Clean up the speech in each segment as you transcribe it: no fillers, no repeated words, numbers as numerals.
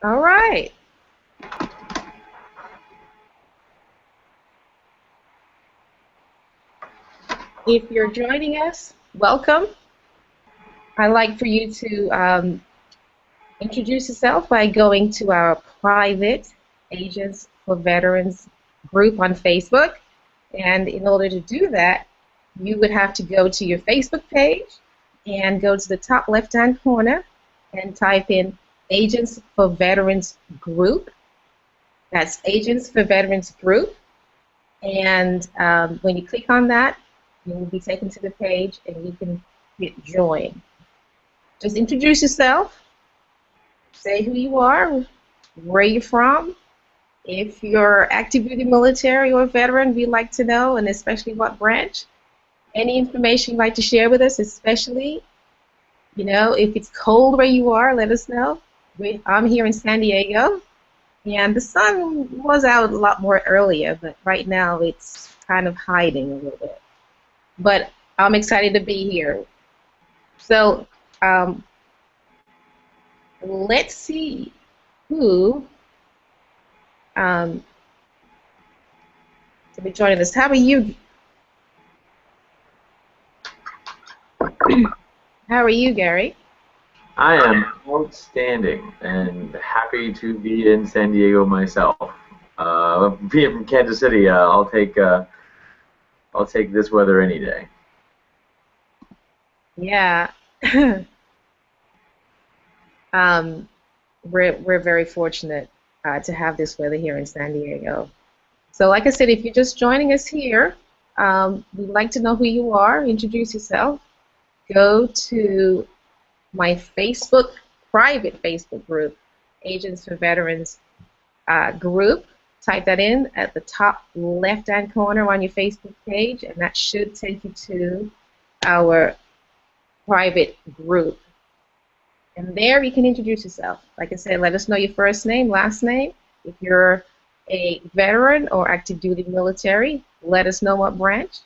All right. If you're joining us, welcome. I'd like for you to introduce yourself by going to our private Agents for Veterans group on Facebook. And in order to do that, you would have to go to your Facebook page and go to the top left-hand corner and type in Agents for Veterans Group. That's Agents for Veterans Group. And when you click on that, you will be taken to the page and you can hit join. Just introduce yourself, say who you are, where you're from. If you're active duty military or veteran, we'd like to know, and especially what branch. Any information you'd like to share with us, especially, if it's cold where you are, let us know. I'm here in San Diego, and the sun was out a lot more earlier, but right now it's kind of hiding a little bit. But I'm excited to be here. So um, let's see who to be joining us. How are you? How are you, Gary? I am outstanding and happy to be in San Diego myself. Being from Kansas City, I'll take this weather any day. Yeah. um, we're very fortunate to have this weather here in San Diego. So, like I said, if you're just joining us here, we'd like to know who you are. Introduce yourself. Go to my Facebook, private Facebook group, Agents for Veterans group. Type that in at the top left-hand corner on your Facebook page, and that should take you to our private group. And there you can introduce yourself. Like I said, let us know your first name, last name. If you're a veteran or active duty military, let us know what branch.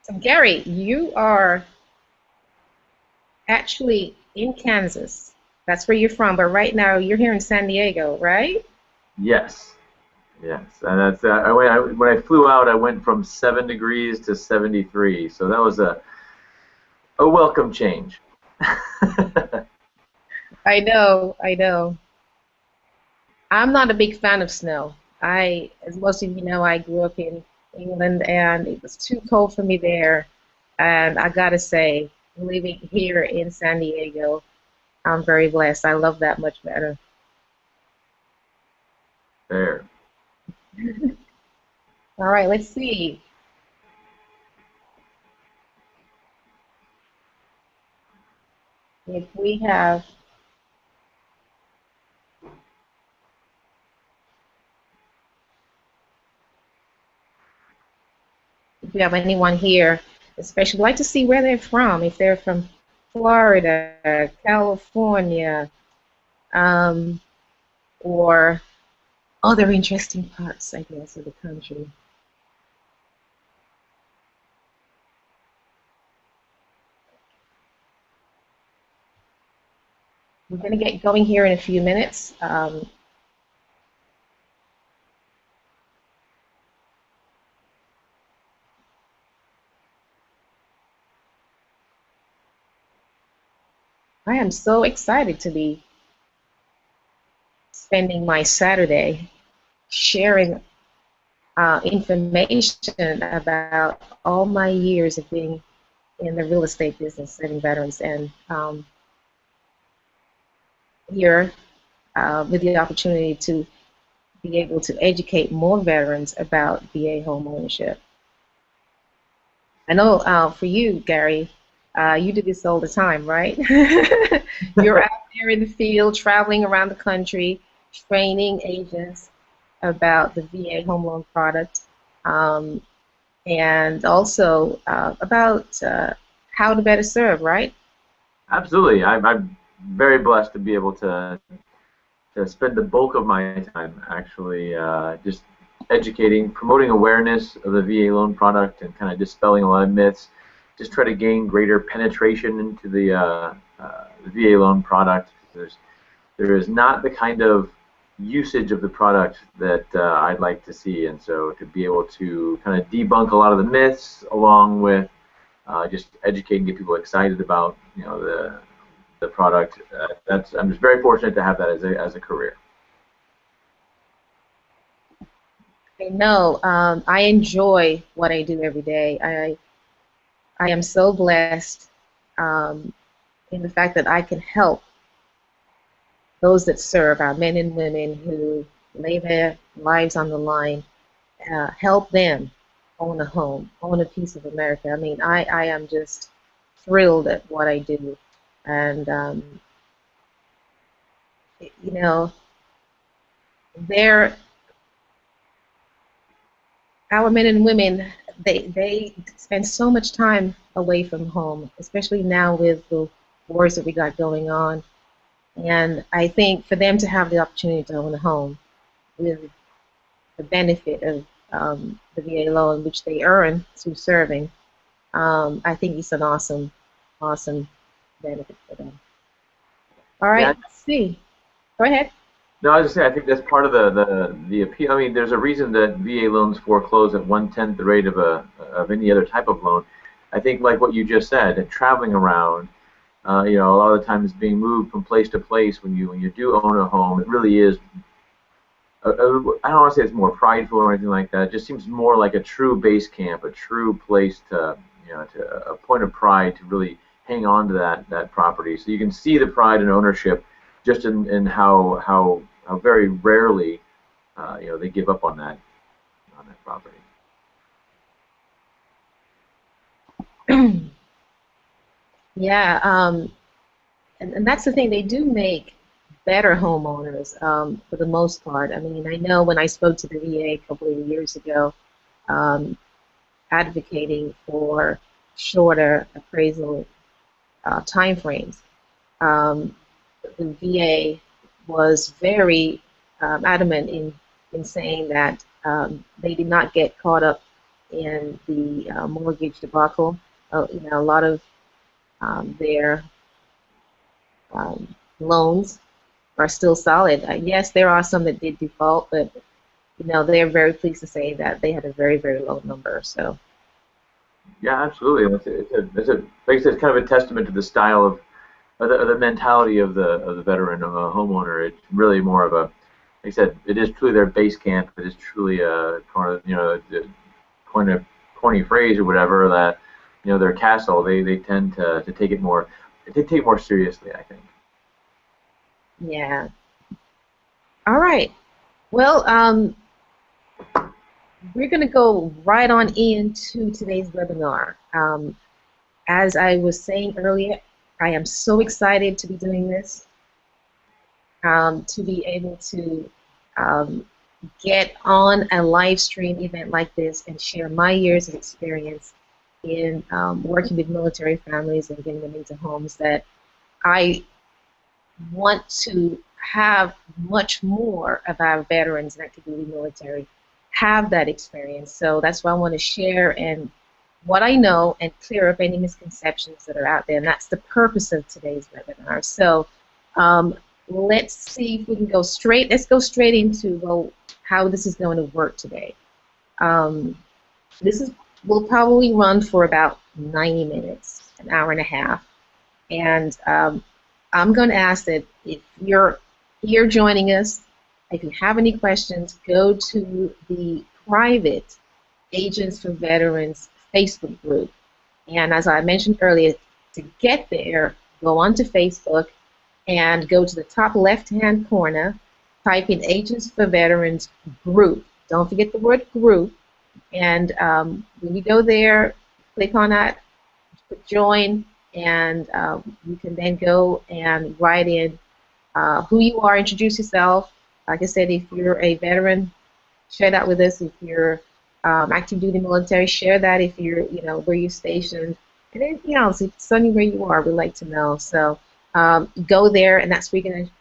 So Gary, you are actually in Kansas. That's where you're from, but right now you're here in San Diego, right? Yes, yes, and that's when I flew out, I went from 7 degrees to 73, so that was a welcome change. I know, I know. I'm not a big fan of snow. As most of you know, I grew up in England and it was too cold for me there. And I gotta say, living here in San Diego, I'm very blessed. I love that much better. There. All right, let's see. If we have if you have anyone here, especially like to see where they're from. If they're from Florida, California, um, or other interesting parts, I guess, of the country. We're going to get going here in a few minutes. I am so excited to be spending my Saturday sharing information about all my years of being in the real estate business, serving veterans, and here with the opportunity to be able to educate more veterans about VA home ownership. I know for you, Gary, you do this all the time, right? You're out there in the field, traveling around the country, training agents about the VA home loan product, um, and also about how to better serve, right? Absolutely. I'm very blessed to be able to spend the bulk of my time actually just educating, promoting awareness of the VA loan product and kind of dispelling a lot of myths. just try to gain greater penetration into the VA loan product. There is not the kind of usage of the product that I'd like to see, and so to be able to kind of debunk a lot of the myths, along with just educate and get people excited about the product. I'm just very fortunate to have that as a career. I know. I enjoy what I do every day. I am so blessed in the fact that I can help those that serve, our men and women who lay their lives on the line, help them own a home, own a piece of America. I mean, I am just thrilled at what I do. And, you know, they're, our men and women, they spend so much time away from home, especially now with the wars that we got going on. And I think for them to have the opportunity to own a home with the benefit of the VA loan, which they earn through serving, I think it's an awesome, awesome benefit for them. All Yeah. right, let's see. Go ahead. No, I was just saying, I think that's part of the appeal. I mean, there's a reason that VA loans foreclose at 1/10 the rate of any other type of loan. I think, like what you just said, traveling around, a lot of the times being moved from place to place when you do own a home, it really is. I don't want to say it's more prideful or anything like that. It just seems more like a true base camp, a true place to a point of pride to really hang on to that property. So you can see the pride and ownership just in how very rarely they give up on that property. Yeah, and that's the thing. They do make better homeowners for the most part. I mean, I know when I spoke to the VA a couple of years ago, um, advocating for shorter appraisal time frames, um, the VA was very adamant in saying that they did not get caught up in the mortgage debacle. A lot of their loans are still solid. Yes, there are some that did default, but they're very pleased to say that they had a very, very low number. So. Yeah, absolutely. Like I said, it's kind of a testament to the style of the mentality of the veteran homeowner. It's really more of a, like I said, it is truly their base camp. It is truly a kind of the corny phrase or whatever that their castle. They tend to take it more. They take it more seriously, I think. Yeah. All right. Well, we're going to go right on into today's webinar. As I was saying earlier, I am so excited to be doing this, to be able to get on a live stream event like this and share my years of experience in working with military families and getting them into homes that I want to have much more of our veterans and active duty military have that experience. So that's why I want to share and what I know and clear up any misconceptions that are out there. And that's the purpose of today's webinar. So let's see if we can go straight. Let's go straight into how this is going to work today. This will probably run for about 90 minutes, an hour and a half. And I'm going to ask that if you're here joining us, if you have any questions, go to the private Agents for Veterans Facebook group. And as I mentioned earlier, to get there, go onto Facebook and go to the top left-hand corner, type in Agents for Veterans group. Don't forget the word group. And when you go there, click on that, click join, and you can then go and write in who you are, introduce yourself. Like I said, if you're a veteran, share that with us. If you're active duty military, share that. If you're, where you're stationed, and then, if it's anywhere you are, we'd like to know. So go there, and that's where you're going to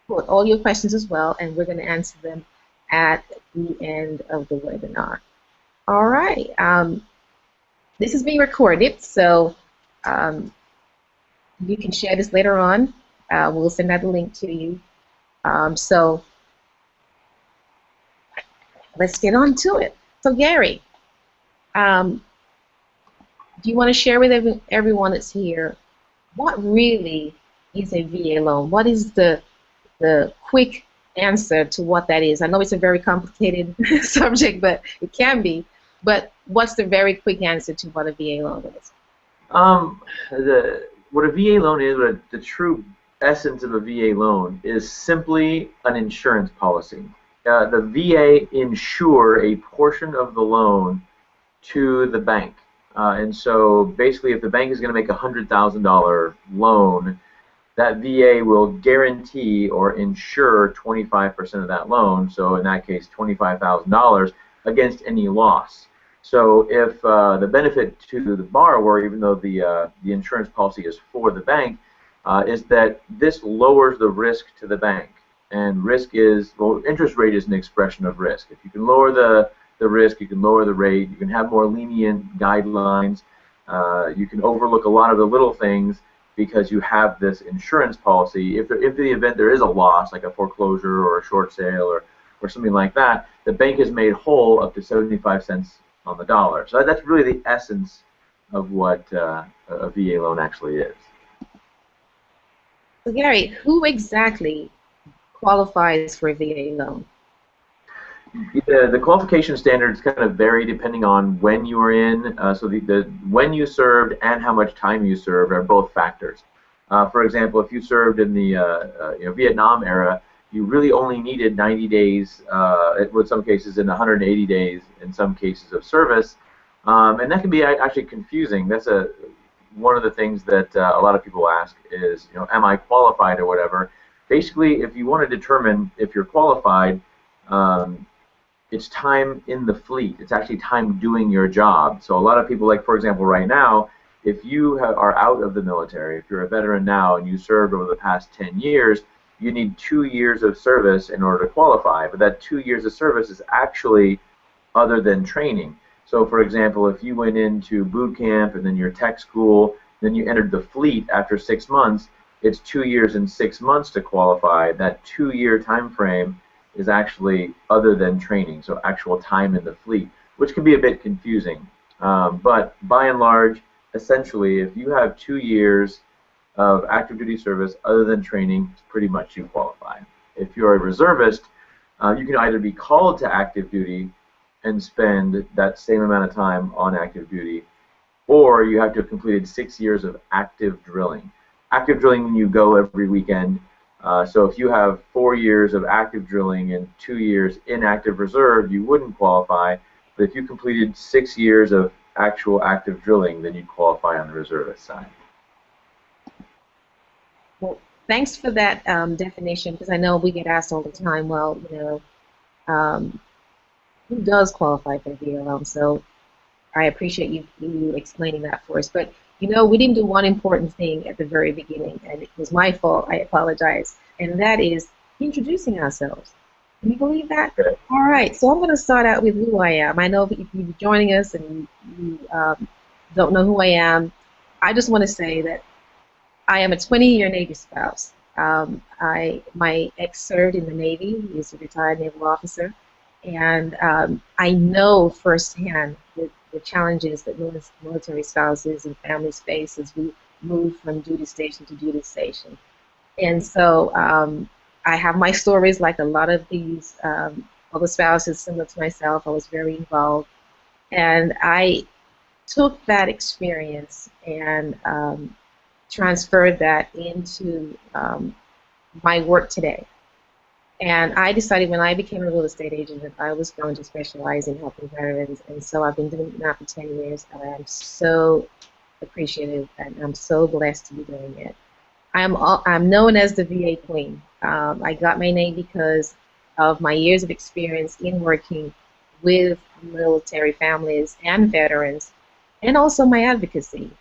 put all your questions as well, and we're going to answer them at the end of the webinar. All right. this is being recorded, so um, you can share this later on. We'll send out the link to you. So let's get on to it. So Gary, um, do you want to share with everyone that's here what really is a VA loan? What is the quick answer to what that is? I know it's a very complicated subject, but it can be. But what's the very quick answer to what a VA loan is? Um, what a VA loan is, what the true essence of a VA loan is simply an insurance policy. The VA insure a portion of the loan to the bank. And so basically, if the bank is going to make a $100,000 loan, that VA will guarantee or insure 25% of that loan, so in that case $25,000, against any loss. So if the benefit to the borrower, even though the insurance policy is for the bank, is that this lowers the risk to the bank. And risk is, well, interest rate is an expression of risk. If you can lower the risk, you can lower the rate, you can have more lenient guidelines, you can overlook a lot of the little things because you have this insurance policy. If in the event there is a loss, like a foreclosure or a short sale or something like that, the bank is made whole up to 75 cents on the dollar. So that's really the essence of what a VA loan actually is. So Gary, who exactly qualifies for a VA loan? The qualification standards kind of vary depending on when you were in. So the when you served and how much time you served are both factors. For example, if you served in the Vietnam era, you really only needed 90 days, in some cases in 180 days in some cases of service, and that can be actually confusing. That's one of the things that a lot of people ask is, am I qualified or whatever. Basically, if you want to determine if you're qualified, it's time in the fleet. It's actually time doing your job. So a lot of people, like for example right now, if you are out of the military, if you're a veteran now and you served over the past 10 years, you need 2 years of service in order to qualify. But that 2 years of service is actually other than training. So for example, if you went into boot camp and then your tech school, then you entered the fleet after 6 months, it's 2 years and 6 months to qualify. That 2-year time frame is actually other than training, so actual time in the fleet, which can be a bit confusing. But by and large, essentially, if you have 2 years of active duty service other than training, pretty much you qualify. If you're a reservist, you can either be called to active duty and spend that same amount of time on active duty, or you have to have completed 6 years of active drilling. Active drilling, you go every weekend. So if you have 4 years of active drilling and 2 years inactive reserve, you wouldn't qualify. But if you completed 6 years of actual active drilling, then you'd qualify on the reservist side. Well, thanks for that definition, because I know we get asked all the time, well, who does qualify for VA loan? So I appreciate you explaining that for us. But we didn't do one important thing at the very beginning, and it was my fault. I apologize. And that is introducing ourselves. Can you believe that? Okay. All right. So I'm going to start out with who I am. I know if you're joining us and you don't know who I am, I just want to say that I am a 20-year Navy spouse. My ex served in the Navy. He's a retired naval officer. And I know firsthand the challenges that military spouses and families face as we move from duty station to duty station. And so I have my stories like a lot of these other spouses similar to myself. I was very involved. And I took that experience and transferred that into my work today. And I decided when I became a real estate agent that I was going to specialize in helping veterans, and so I've been doing it now for 10 years, and I'm so appreciative and I'm so blessed to be doing it. I'm known as the VA Queen. I got my name because of my years of experience in working with military families and veterans, and also my advocacy.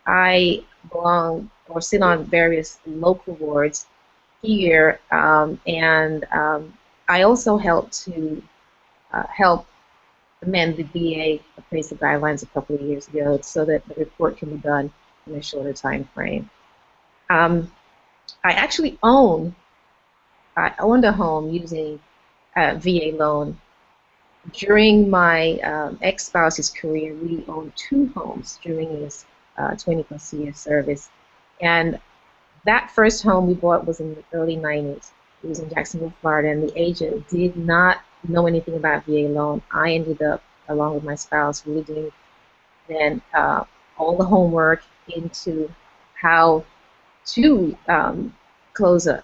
I belong or sit on various local boards here, and I also help to help amend the VA appraisal guidelines a couple of years ago so that the report can be done in a shorter time frame. Um, I actually I owned a home using a VA loan. During my ex-spouse's career, we owned two homes during his 20 plus year service. And that first home we bought was in the early 90s. It was in Jacksonville, Florida, and the agent did not know anything about VA loan. I ended up, along with my spouse, really doing then all the homework into how to close a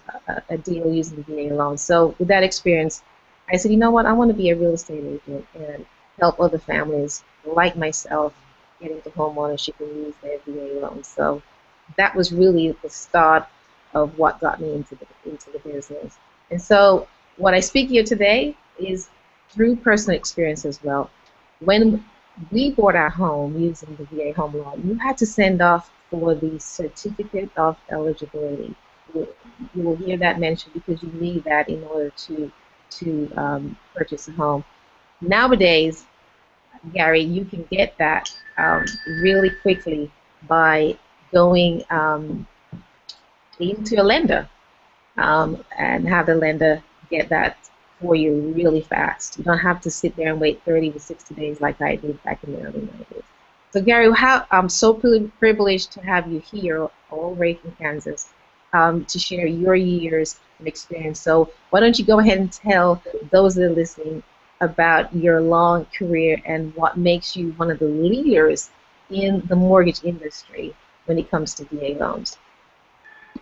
deal using the VA loan. So with that experience, I said, you know what, I want to be a real estate agent and help other families like myself get into home ownership and use their VA loans. So that was really the start of what got me into the business. And so what I speak here today is through personal experience as well. When we bought our home using the VA home loan, you had to send off for the certificate of eligibility. You will hear that mentioned because you need that in order to purchase a home. Nowadays, Gary, you can get that really quickly by going into a lender and have the lender get that for you really fast. You don't have to sit there and wait 30 to 60 days like I did back in the early 90s. So Gary, I'm so privileged to have you here all the way from Kansas to share your years of experience. So why don't you go ahead and tell those that are listening about your long career and what makes you one of the leaders in the mortgage industry when it comes to VA loans.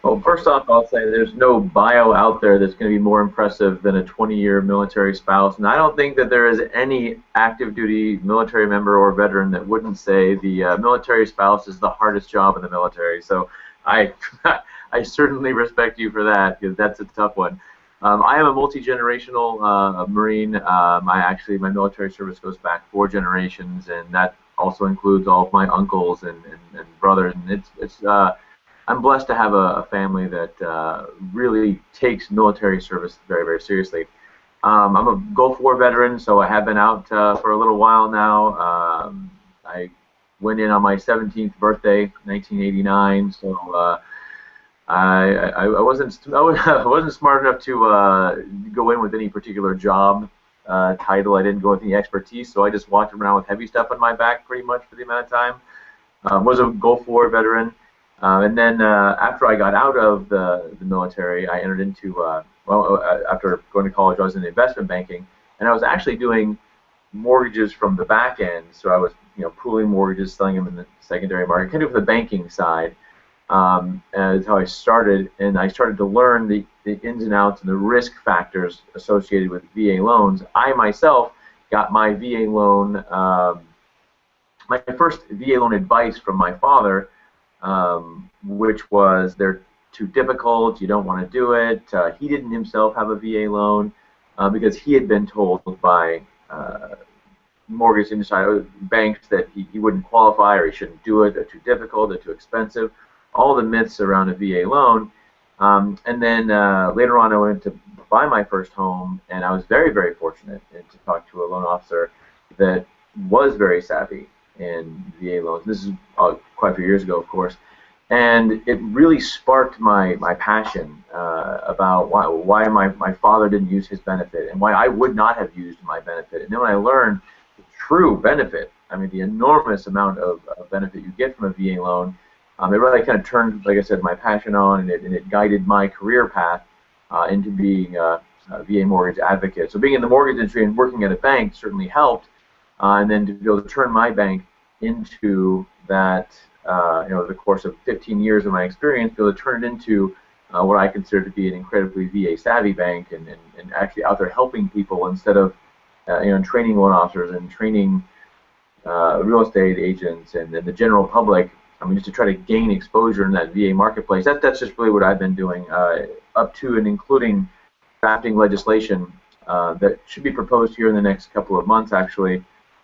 Well, first off, I'll say there's no bio out there that's going to be more impressive than a 20-year military spouse. And I don't think that there is any active duty military member or veteran that wouldn't say the military spouse is the hardest job in the military. So I, I certainly respect you for that because that's a tough one. I am a multi-generational Marine. My military service goes back 4 generations, and that also includes all of my uncles and brothers. And I'm blessed to have a family that really takes military service very, very seriously. I'm a Gulf War veteran, so I have been out for a little while now. I went in on my 17th birthday, 1989. So I wasn't smart enough to go in with any particular job title. I didn't go with any expertise, so I just walked around with heavy stuff on my back pretty much for the amount of time. Was a Gulf War veteran. And then after I got out of the military, I entered into, after going to college, I was in investment banking, and I was actually doing mortgages from the back end. So I was, pooling mortgages, selling them in the secondary market, kind of the banking side. And that's how I started, and I started to learn the ins and outs and the risk factors associated with VA loans. I myself got my VA loan, my first VA loan advice from my father, which was they're too difficult, you don't want to do it. He didn't himself have a VA loan because he had been told by mortgage industry banks that he wouldn't qualify or he shouldn't do it, they're too difficult, they're too expensive, all the myths around a VA loan. And then later on I went to buy my first home, and I was very, very fortunate to talk to a loan officer that was very savvy in VA loans. This is quite a few years ago, of course, and it really sparked my passion about why my father didn't use his benefit and why I would not have used my benefit. And then when I learned the true benefit, I mean the enormous amount of benefit you get from a VA loan, it really kind of turned, like I said, my passion on, and it guided my career path into being a VA mortgage advocate. So being in the mortgage industry and working at a bank certainly helped. And then to be able to turn my bank into that, the course of 15 years of my experience, be able to turn it into what I consider to be an incredibly VA savvy bank, and actually out there helping people instead of, training loan officers and training real estate agents and the general public. I mean, just to try to gain exposure in that VA marketplace. That's just really what I've been doing, up to and including drafting legislation that should be proposed here in the next couple of months, actually,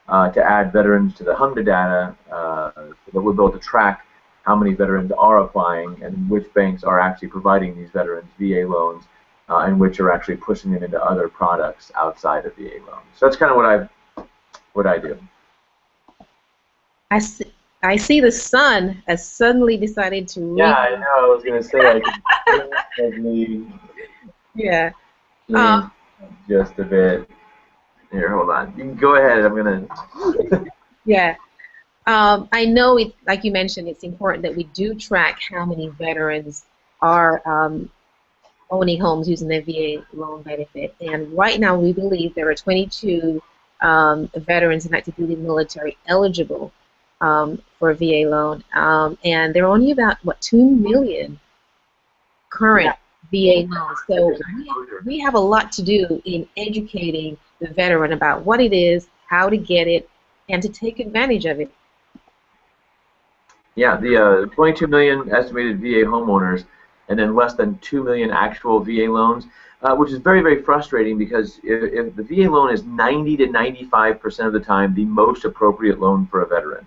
to add veterans to the HMDA data, so that we'll be able to track how many veterans are applying and which banks are actually providing these veterans VA loans, and which are actually pushing them into other products outside of VA loans. So that's kind of what I've what I do. I see, I see the sun has suddenly decided to Yeah, read. I know. I was gonna say I can probably Yeah. change just a bit. Here, hold on. You can go ahead. I'm gonna. Yeah. I know it, like you mentioned, it's important that we do track how many veterans are owning homes using their VA loan benefit. And right now, we believe there are 22 veterans and active duty military eligible for a VA loan. And there are only about, what, 2 million current Yeah. VA loans. So 10% exposure. we have a lot to do in educating the veteran about what it is, how to get it, and to take advantage of it. Yeah, the 22 million estimated VA homeowners, and then less than 2 million actual VA loans, which is very, very frustrating because if the VA loan is 90 to 95% of the time the most appropriate loan for a veteran,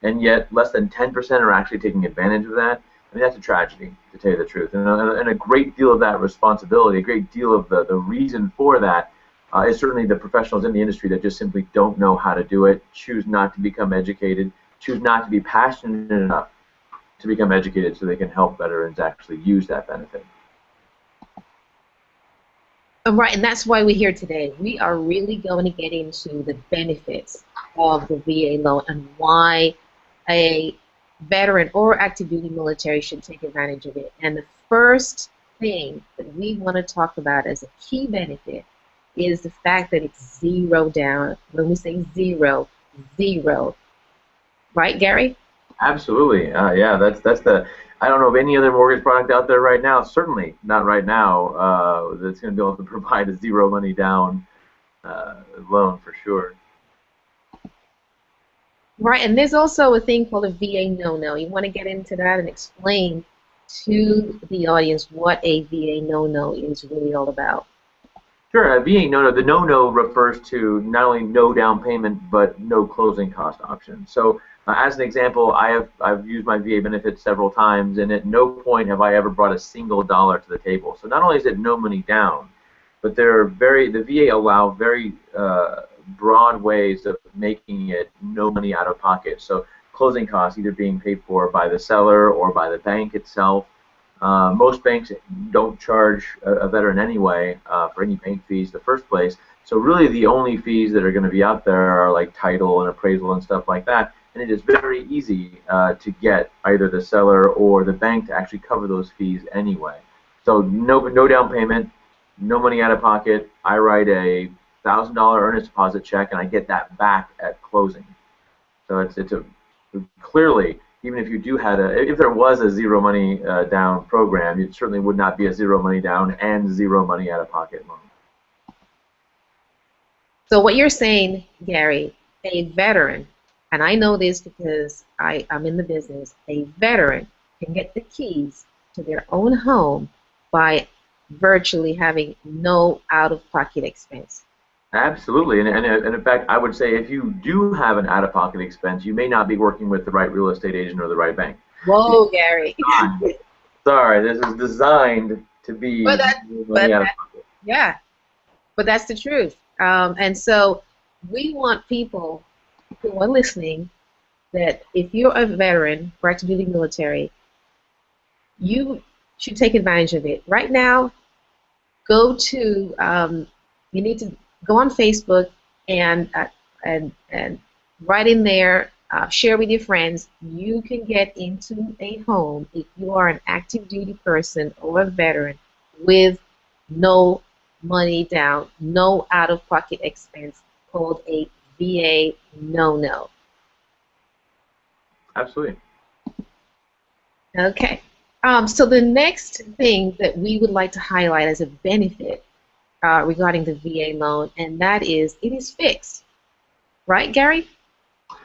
and yet less than 10% are actually taking advantage of that, I mean, that's a tragedy, to tell you the truth. And a great deal of that responsibility, a great deal of the reason for that is certainly the professionals in the industry that just simply don't know how to do it, choose not to become educated, choose not to be passionate enough to become educated so they can help veterans actually use that benefit. Right, and that's why we're here today. We are really going to get into the benefits of the VA loan and why a veteran or active duty military should take advantage of it. And the first thing that we want to talk about as a key benefit is the fact that it's zero down. When we say zero, zero. Right, Gary? Absolutely, yeah. That's the. I don't know of any other mortgage product out there right now. Certainly not right now. That's going to be able to provide a zero money down loan for sure. Right, and there's also a thing called a VA no-no. You want to get into that and explain to the audience what a VA no-no is really all about. Sure. VA no-no. The no-no refers to not only no down payment but no closing cost option. So, as an example, I've used my VA benefit several times, and at no point have I ever brought a single dollar to the table. So not only is it no money down, but the VA allow very broad ways of making it no money out of pocket. So closing costs either being paid for by the seller or by the bank itself. Most banks don't charge a veteran anyway for any bank fees in the first place. So really the only fees that are going to be out there are like title and appraisal and stuff like that. And it is very easy to get either the seller or the bank to actually cover those fees anyway. So no down payment, no money out of pocket. I write a $1,000 earnest deposit check and I get that back at closing. So it's a clearly, even if you do had if there was a zero money down program, it certainly would not be a zero money down and zero money out of pocket loan. So what you're saying, Gary, a veteran, and I know this because I'm in the business, a veteran can get the keys to their own home by virtually having no out-of-pocket expense. Absolutely, and in fact, I would say if you do have an out-of-pocket expense, you may not be working with the right real estate agent or the right bank. Whoa, Gary. Sorry, this is designed to be But money out of pocket. yeah, but that's the truth. And so we want people who are listening that if you're a veteran or active duty military, you should take advantage of it. Right now, you need to go on Facebook and and write in there, share with your friends. You can get into a home if you are an active duty person or a veteran with no money down, no out of pocket expense, called a VA no-no. Absolutely. Okay. So the next thing that we would like to highlight as a benefit regarding the VA loan, and that is it is fixed, right, Gary?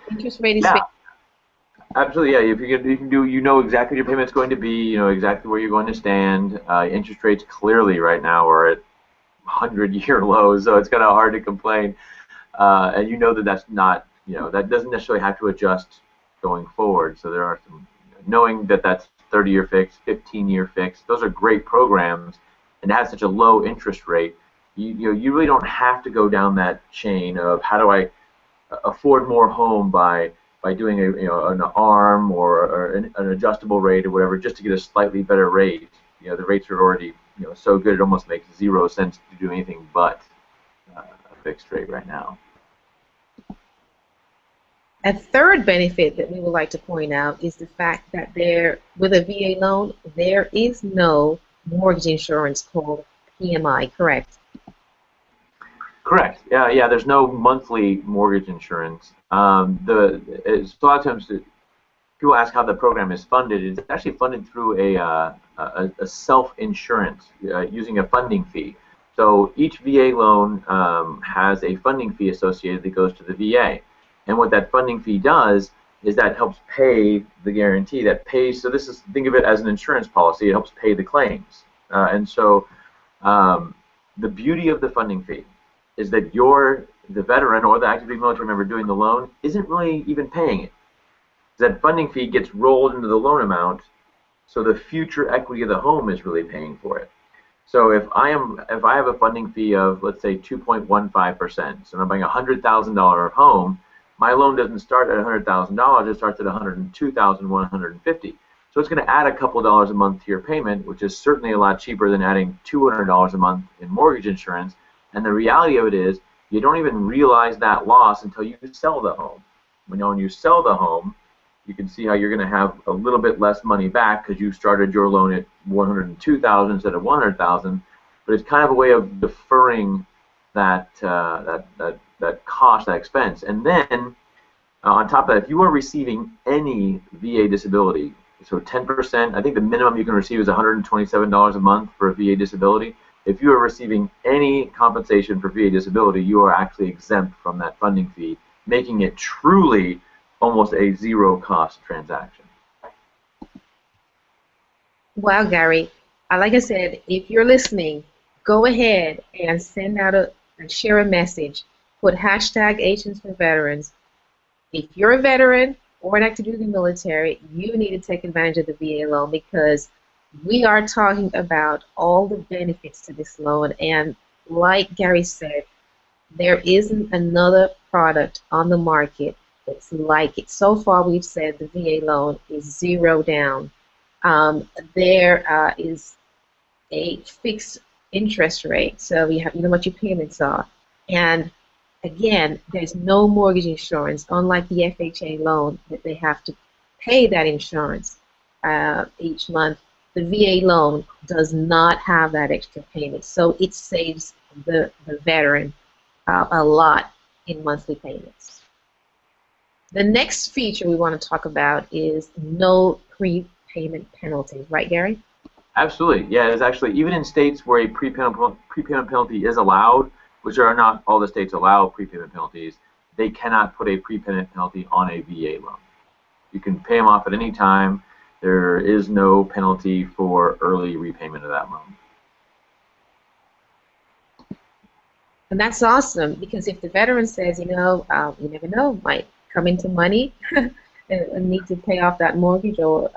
Interest rate is Yeah, fixed. absolutely. Yeah, if you can do, you know exactly what your payment's going to be. You know exactly where you're going to stand. Interest rates clearly right now are at 100-year lows, so it's kind of hard to complain. And you know that that's not, that doesn't necessarily have to adjust going forward. So there are some, knowing that that's 30-year fixed, 15-year fixed. Those are great programs, and it has such a low interest rate. You really don't have to go down that chain of how do I afford more home by doing an ARM or an adjustable rate or whatever, just to get a slightly better rate. The rates are already so good it almost makes 0 sense to do anything but a fixed rate right now. A third benefit that we would like to point out is the fact that with a VA loan, there is no mortgage insurance called PMI, correct? Correct. Yeah. There's no monthly mortgage insurance. It's a lot of times people ask how the program is funded. It's actually funded through a self-insurance using a funding fee. So each VA loan has a funding fee associated that goes to the VA. And what that funding fee does is that helps pay the guarantee that pays. So think of it as an insurance policy. It helps pay the claims. And so the beauty of the funding fee is that the veteran or the active duty military member doing the loan isn't really even paying it. That funding fee gets rolled into the loan amount, so the future equity of the home is really paying for it. So if I have a funding fee of, let's say, 2.15%, so I'm buying a $100,000 home, my loan doesn't start at $100,000, it starts at $102,150. So it's going to add a couple of dollars a month to your payment, which is certainly a lot cheaper than adding $200 a month in mortgage insurance. And the reality of it is, you don't even realize that loss until you sell the home. When you sell the home, you can see how you're going to have a little bit less money back because you started your loan at $102,000 instead of $100,000. But it's kind of a way of deferring that cost, that expense. And then on top of that, if you are receiving any VA disability, so 10%, I think the minimum you can receive is $127 a month for a VA disability. If you are receiving any compensation for VA disability, you are actually exempt from that funding fee, making it truly almost a zero-cost transaction. Wow, Gary. Like I said, if you're listening, go ahead and send out and share a message. Put #AgensForVeterans. If you're a veteran or an active duty military, you need to take advantage of the VA loan because we are talking about all the benefits to this loan. And like Gary said, there isn't another product on the market that's like it. So far, we've said the VA loan is zero down. There is a fixed interest rate, so you know what your payments are. And again, there's no mortgage insurance, unlike the FHA loan that they have to pay that insurance each month. The VA loan does not have that extra payment, so it saves the veteran a lot in monthly payments. The next feature we want to talk about is no prepayment penalties, right, Gary? Absolutely. Yeah, it's actually, even in states where a prepayment penalty is allowed, which are not all the states allow prepayment penalties, they cannot put a prepayment penalty on a VA loan. You can pay them off at any time. There is no penalty for early repayment of that loan. And that's awesome because if the veteran says, you never know, might come into money and need to pay off that mortgage or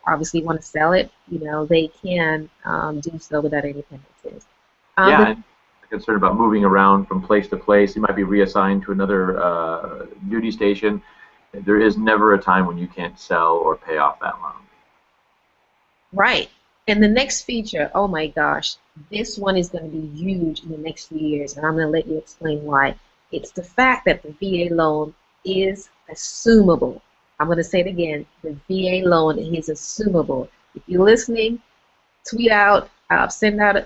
obviously want to sell it, they can do so without any penalties. Yeah, and concerned about moving around from place to place. You might be reassigned to another duty station. There is never a time when you can't sell or pay off that loan. Right. And the next feature, oh my gosh, this one is going to be huge in the next few years, and I'm going to let you explain why. It's the fact that the VA loan is assumable. I'm going to say it again. The VA loan is assumable. If you're listening, tweet out,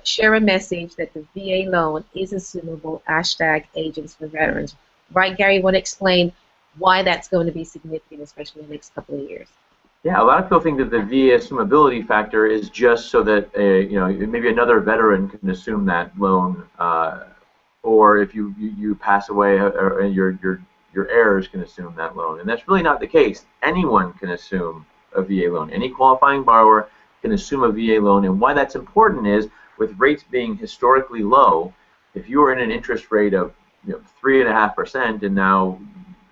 share a message that the VA loan is assumable, #AgentsForVeterans. Right, Gary, you want to explain why that's going to be significant, especially in the next couple of years? Yeah, a lot of people think that the VA assumability factor is just so that maybe another veteran can assume that loan, or if you pass away, or your heirs can assume that loan, and that's really not the case. Anyone can assume a VA loan. Any qualifying borrower can assume a VA loan, and why that's important is with rates being historically low. If you are in an interest rate of 3.5%, and now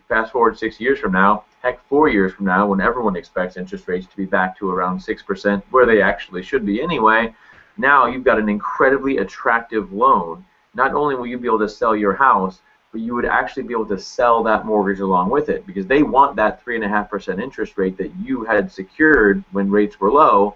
fast forward 6 years from now, heck, 4 years from now, when everyone expects interest rates to be back to around 6%, where they actually should be anyway, now you've got an incredibly attractive loan. Not only will you be able to sell your house, but you would actually be able to sell that mortgage along with it because they want that 3.5% interest rate that you had secured when rates were low.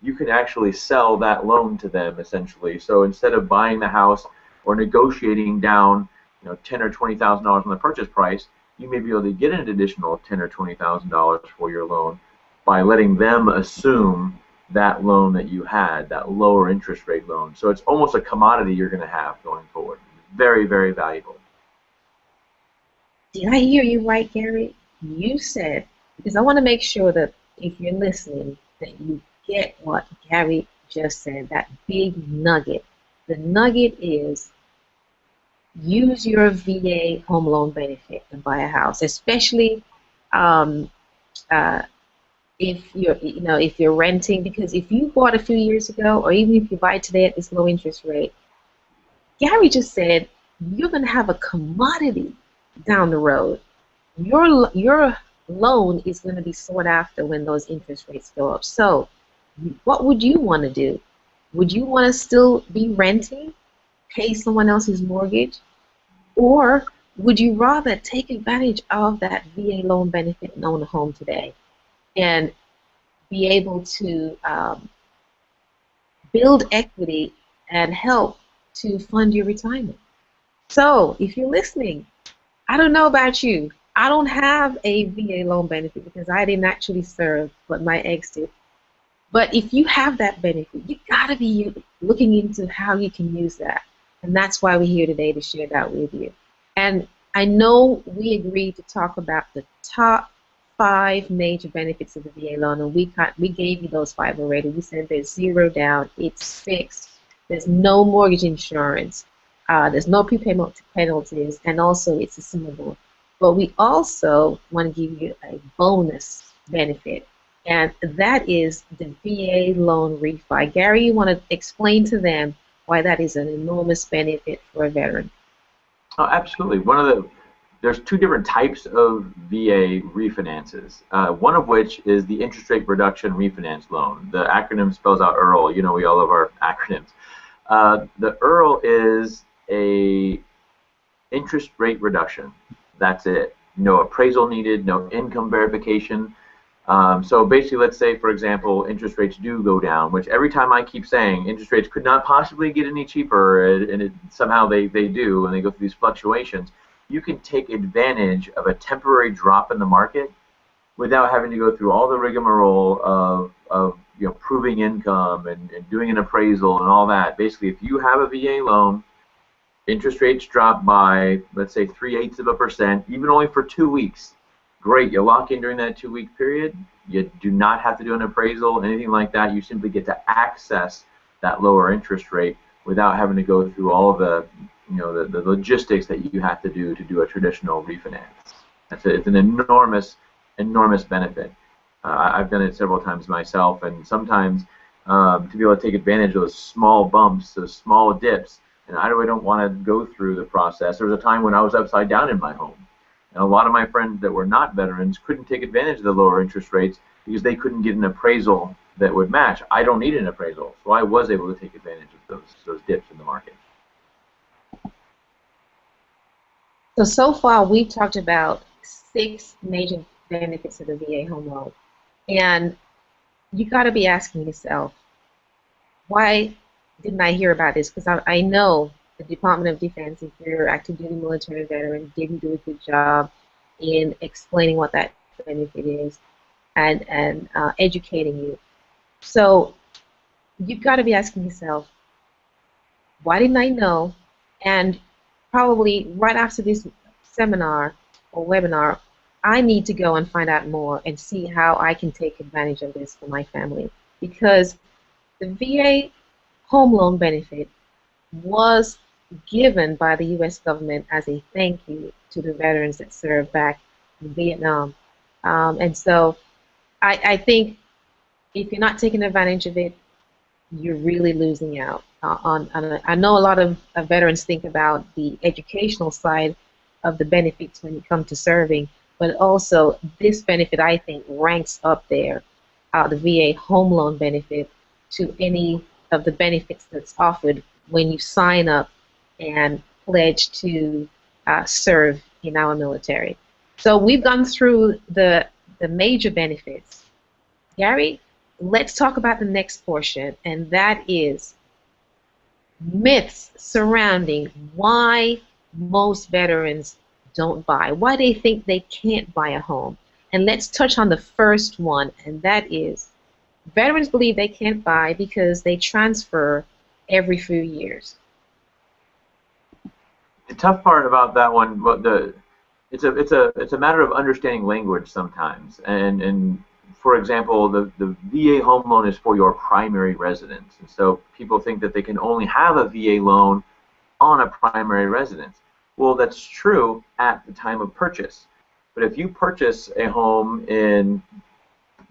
You can actually sell that loan to them essentially. So instead of buying the house or negotiating down, $10,000 or $20,000 on the purchase price, you may be able to get an additional $10,000 or $20,000 for your loan by letting them assume that loan that you had, that lower interest rate loan. So it's almost a commodity you're going to have going forward. Very, very valuable. Did I hear you right, Gary? You said, because I want to make sure that if you're listening, that you get what Gary just said, that big nugget. The nugget is use your VA home loan benefit to buy a house, especially um, uh, if you're renting, because if you bought a few years ago, or even if you buy today at this low interest rate, Gary just said you're going to have a commodity down the road. Your loan is going to be sought after when those interest rates go up. So, what would you want to do? Would you want to still be renting, pay someone else's mortgage, or would you rather take advantage of that VA loan benefit and own a home today and be able to build equity and help to fund your retirement? So, if you're listening, I don't know about you. I don't have a VA loan benefit because I didn't actually serve, but my ex did. But if you have that benefit, you got to be looking into how you can use that. And that's why we're here today to share that with you. And I know we agreed to talk about the top 5 major benefits of the VA loan, and we gave you those 5 already. We said there's 0 down, it's fixed, there's no mortgage insurance, there's no prepayment penalties, and also it's assumable. But we also want to give you a bonus benefit, and that is the VA loan refi. Gary, you want to explain to them why that is an enormous benefit for a veteran? Oh, absolutely. There's 2 different types of VA refinances. One of which is the interest rate reduction refinance loan. The acronym spells out EARL. We all love our acronyms. The EARL is a interest rate reduction. That's it. No appraisal needed, no income verification. So basically, let's say, for example, interest rates do go down, which every time I keep saying interest rates could not possibly get any cheaper, and somehow they do, and they go through these fluctuations. You can take advantage of a temporary drop in the market without having to go through all the rigmarole of proving income and doing an appraisal and all that. Basically, if you have a VA loan, interest rates drop by, let's say, 0.3%, even only for 2 weeks. Great, you lock in during that 2-week period. You do not have to do an appraisal, anything like that. You simply get to access that lower interest rate without having to go through all of the logistics that you have to do a traditional refinance. It's an enormous benefit. I've done it several times myself, and sometimes to be able to take advantage of those small bumps, those small dips, and I really don't want to go through the process. There was a time when I was upside down in my home, and a lot of my friends that were not veterans couldn't take advantage of the lower interest rates because they couldn't get an appraisal that would match. I don't need an appraisal, so I was able to take advantage of those dips in the market. So far we've talked about 6 major benefits of the VA home loan, and you got to be asking yourself, why didn't I hear about this? Because I know the Department of Defense, if you're active duty military veteran, didn't do a good job in explaining what that benefit is and educating you. So you've got to be asking yourself, why didn't I know? And probably right after this seminar or webinar, I need to go and find out more and see how I can take advantage of this for my family. Because the VA home loan benefit was given by the U.S. government as a thank you to the veterans that served back in Vietnam. And so I think if you're not taking advantage of it, you're really losing out. I know a lot of veterans think about the educational side of the benefits when you come to serving, but also this benefit, I think, ranks up there, the VA home loan benefit, to any of the benefits that's offered when you sign up and pledge to serve in our military. So we've gone through the major benefits. Gary, let's talk about the next portion, and that is myths surrounding why most veterans don't buy, why they think they can't buy a home. And let's touch on the first one, and that is veterans believe they can't buy because they transfer every few years. The tough part about that one, it's a matter of understanding language sometimes. And for example, the VA home loan is for your primary residence, and so people think that they can only have a VA loan on a primary residence. Well, that's true at the time of purchase. But if you purchase a home in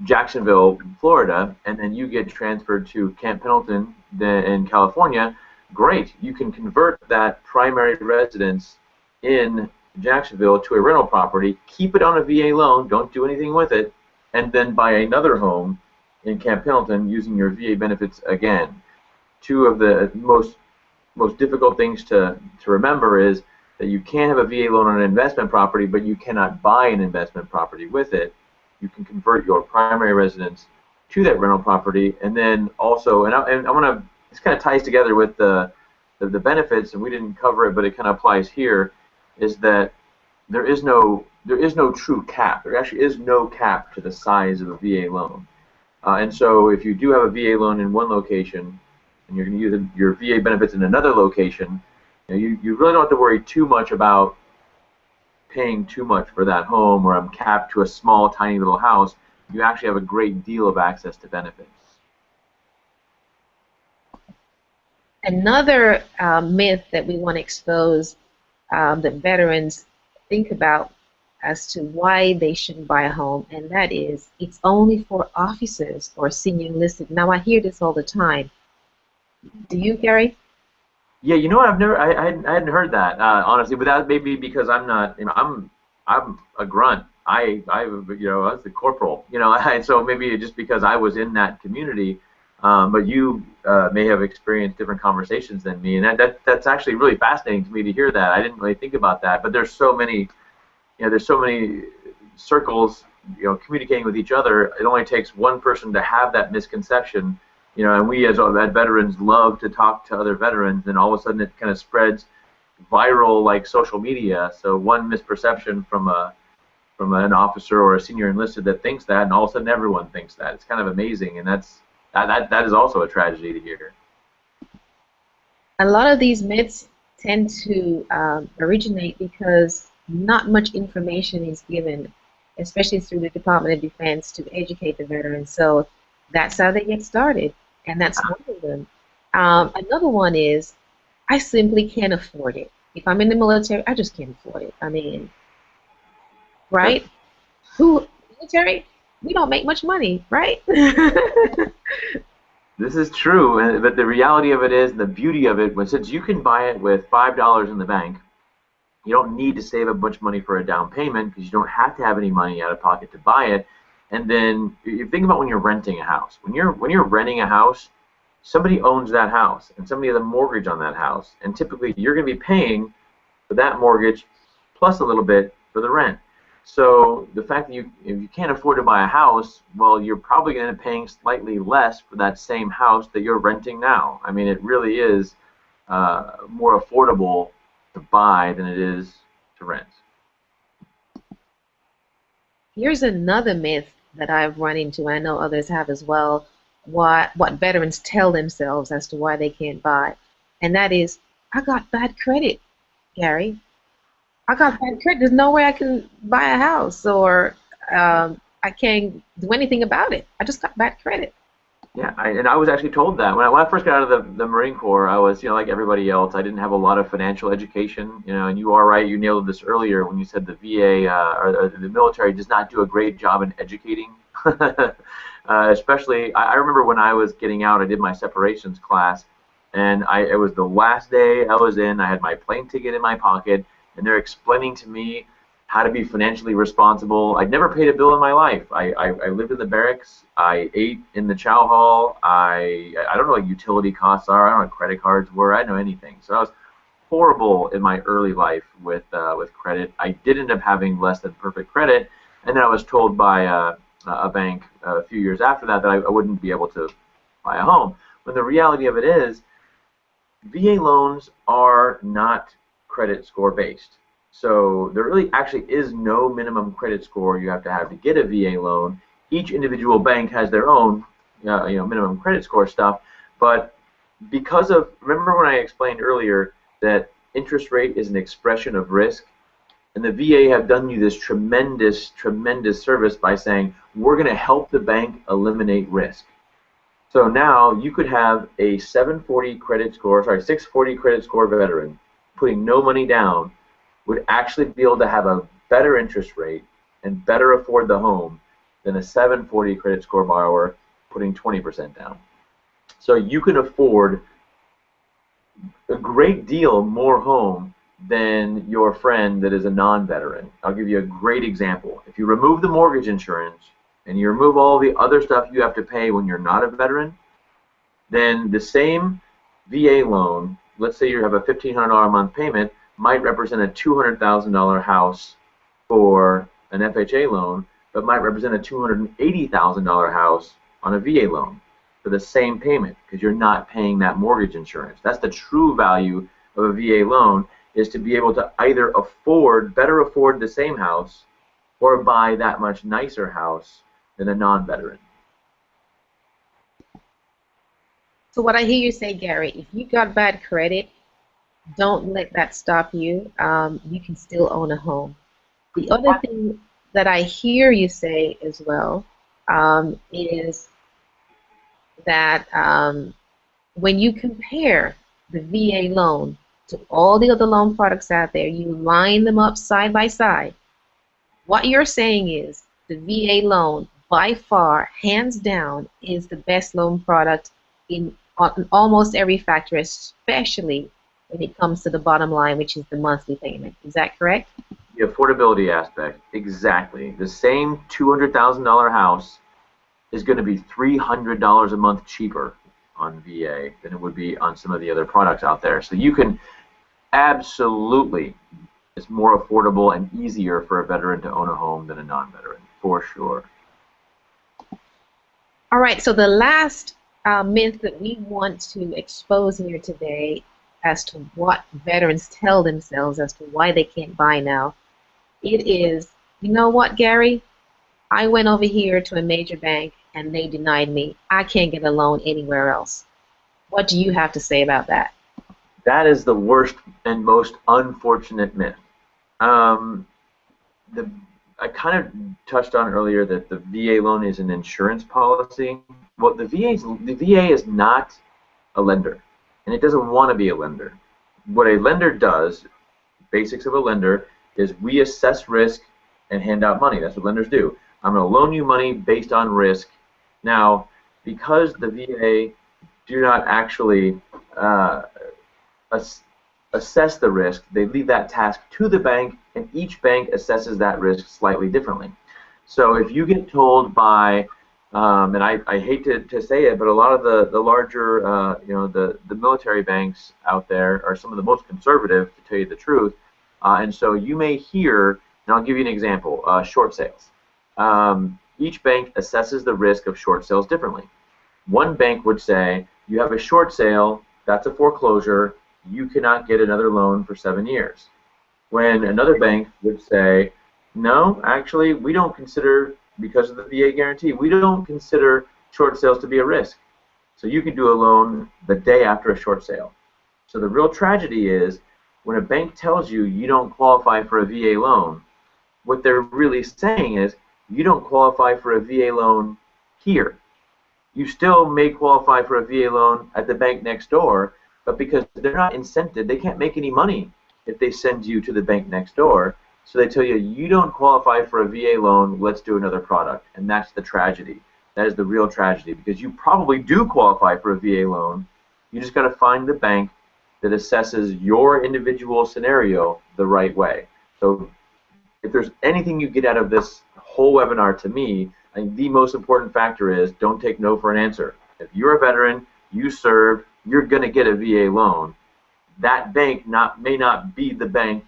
Jacksonville, Florida, and then you get transferred to Camp Pendleton in California, great. You can convert that primary residence in Jacksonville to a rental property, keep it on a VA loan, don't do anything with it, and then buy another home in Camp Pendleton using your VA benefits again. Two of the most difficult things to remember is that you can have a VA loan on an investment property, but you cannot buy an investment property with it. You can convert your primary residence to that rental property, and then also, and I want to, this kind of ties together with the benefits, and we didn't cover it, but it kind of applies here, is that there is no true cap. There actually is no cap to the size of a VA loan. And so if you do have a VA loan in one location, and you're going to use your VA benefits in another location, you really don't have to worry too much about paying too much for that home, or I'm capped to a small, tiny little house. You actually have a great deal of access to benefits. Another myth that we want to expose that veterans think about as to why they shouldn't buy a home, and that is it's only for officers or senior enlisted. Now, I hear this all the time. Do you, Gary? Yeah, you know what? I hadn't heard that honestly, but that may be because I'm not, I'm a grunt. I was the corporal, and so maybe just because I was in that community, but you may have experienced different conversations than me, and that's actually really fascinating to me to hear that. I didn't really think about that, but there's so many, there's so many circles, communicating with each other. It only takes one person to have that misconception. And we as veterans love to talk to other veterans, and all of a sudden it kind of spreads viral like social media. So one misperception from an officer or a senior enlisted that thinks that, and all of a sudden everyone thinks that. It's kind of amazing, and that is also a tragedy to hear. A lot of these myths tend to originate because not much information is given, especially through the Department of Defense, to educate the veterans. So that's how they get started. And that's one of them. Another one is, I simply can't afford it. If I'm in the military, I just can't afford it. I mean, right? Military? We don't make much money, right? This is true, but the reality of it is, the beauty of it, since you can buy it with $5 in the bank, you don't need to save a bunch of money for a down payment because you don't have to have any money out of pocket to buy it. And then you think about when you're renting a house. When you're renting a house, somebody owns that house, and somebody has a mortgage on that house, and typically you're going to be paying for that mortgage plus a little bit for the rent. So the fact that if you can't afford to buy a house, well, you're probably going to end up paying slightly less for that same house that you're renting now. I mean, it really is more affordable to buy than it is to rent. Here's another myth that I've run into, and I know others have as well, what veterans tell themselves as to why they can't buy. And that is, I got bad credit, Gary. I got bad credit. There's no way I can buy a house, or I can't do anything about it. I just got bad credit. Yeah, and I was actually told that. When I first got out of the Marine Corps, I was, like everybody else, I didn't have a lot of financial education, and you are right, you nailed this earlier when you said the VA or the military does not do a great job in educating. Especially, I remember when I was getting out, I did my separations class, and it was the last day I was in, I had my plane ticket in my pocket, and they're explaining to me how to be financially responsible. I'd never paid a bill in my life. I lived in the barracks. I ate in the chow hall. I don't know what utility costs are. I don't know what credit cards were. I didn't know anything. So horrible in my early life with credit. I did end up having less than perfect credit, and then I was told by a bank a few years after that that I wouldn't be able to buy a home. When the reality of it is, VA loans are not credit score based. So there really actually is no minimum credit score you have to get a VA loan. Each individual bank has their own minimum credit score stuff, but because of, remember when I explained earlier that interest rate is an expression of risk, and the VA have done you this tremendous, tremendous service by saying, we're going to help the bank eliminate risk. So now you could have a 640 credit score veteran putting no money down would actually be able to have a better interest rate and better afford the home than a 740 credit score borrower putting 20% down. So you can afford a great deal more home than your friend that is a non-veteran. I'll give you a great example. If you remove the mortgage insurance and you remove all the other stuff you have to pay when you're not a veteran, then the same VA loan, let's say you have a $1,500 a month payment, might represent a $200,000 house for an FHA loan, but might represent a $280,000 house on a VA loan for the same payment because you're not paying that mortgage insurance. That's the true value of a VA loan, is to be able to either better afford the same house or buy that much nicer house than a non-veteran. So what I hear you say, Gary, if you got bad credit, don't let that stop you. You can still own a home. The other thing that I hear you say as well is that when you compare the VA loan to all the other loan products out there, you line them up side by side. What you're saying is the VA loan, by far, hands down, is the best loan product on almost every factor, especially when it comes to the bottom line, which is the monthly payment. Is that correct? The affordability aspect, exactly. The same $200,000 house is going to be $300 a month cheaper on VA than it would be on some of the other products out there. So you can absolutely, it's more affordable and easier for a veteran to own a home than a non-veteran, for sure. All right, so the last myth that we want to expose here today as to what veterans tell themselves as to why they can't buy now, it is, you know what, Gary? I went over here to a major bank and they denied me. I can't get a loan anywhere else. What do you have to say about that? That is the worst and most unfortunate myth. I kind of touched on earlier that the VA loan is an insurance policy. Well, the VA is not a lender, and it doesn't want to be a lender. What a lender does, basics of a lender, is we assess risk and hand out money. That's what lenders do. I'm going to loan you money based on risk. Now, because the VA do not actually assess the risk, they leave that task to the bank, and each bank assesses that risk slightly differently. So if you get told by, and I hate to say it, but a lot of the larger, the military banks out there are some of the most conservative, to tell you the truth, and so you may hear, and I'll give you an example, short sales. Each bank assesses the risk of short sales differently. One bank would say, you have a short sale, that's a foreclosure, you cannot get another loan for 7 years. When another bank would say, no, actually, we don't consider, because of the VA guarantee, we don't consider short sales to be a risk. So you can do a loan the day after a short sale. So the real tragedy is when a bank tells you you don't qualify for a VA loan, what they're really saying is you don't qualify for a VA loan here. You still may qualify for a VA loan at the bank next door, but because they're not incented, they can't make any money if they send you to the bank next door. So they tell you, you don't qualify for a VA loan, let's do another product. And that's the tragedy. That is the real tragedy, because you probably do qualify for a VA loan. You just got to find the bank that assesses your individual scenario the right way. So if there's anything you get out of this whole webinar, to me, I think the most important factor is don't take no for an answer. If you're a veteran, you served, you're going to get a VA loan. that bank may not be the bank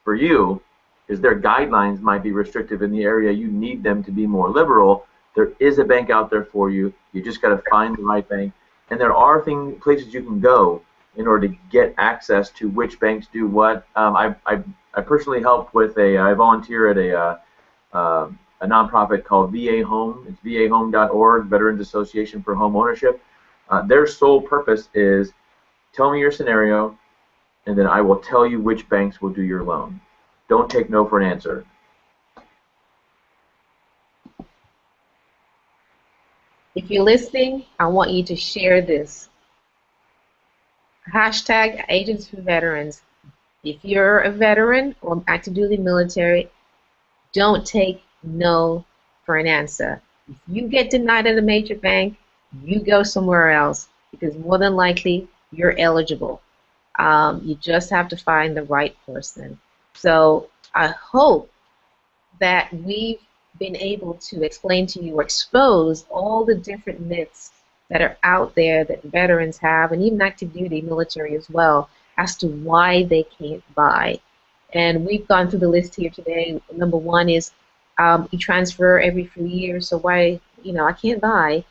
for you, because their guidelines might be restrictive in the area you need them to be more liberal. There is a bank out there for you. You just got to find the right bank, and there are places you can go in order to get access to which banks do what. I personally help with I volunteer at a nonprofit called VA Home. It's vahome.org, Veterans Association for Home Ownership. Their sole purpose is tell me your scenario, and then I will tell you which banks will do your loan. Don't take no for an answer. If you're listening, I want you to share this. Hashtag Agents for Veterans. If you're a veteran or active duty military, don't take no for an answer. If you get denied at a major bank, you go somewhere else, because more than likely you're eligible. You just have to find the right person. So I hope that we've been able to explain to you or expose all the different myths that are out there that veterans have, and even active duty military as well, as to why they can't buy. And we've gone through the list here today. Number one is you transfer every 3 years, so why, I can't buy.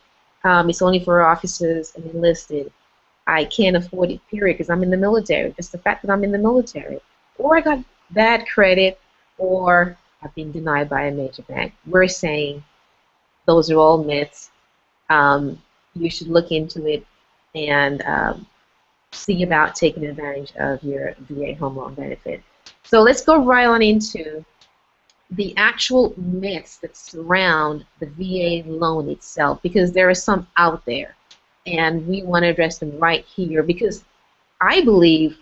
It's only for officers and enlisted. I can't afford it, period, because I'm in the military. Just the fact that I'm in the military. Or I got bad credit, or I've been denied by a major bank. We're saying those are all myths. You should look into it and see about taking advantage of your VA home loan benefit. So let's go right on into the actual myths that surround the VA loan itself, because there are some out there, and we want to address them right here, because I believe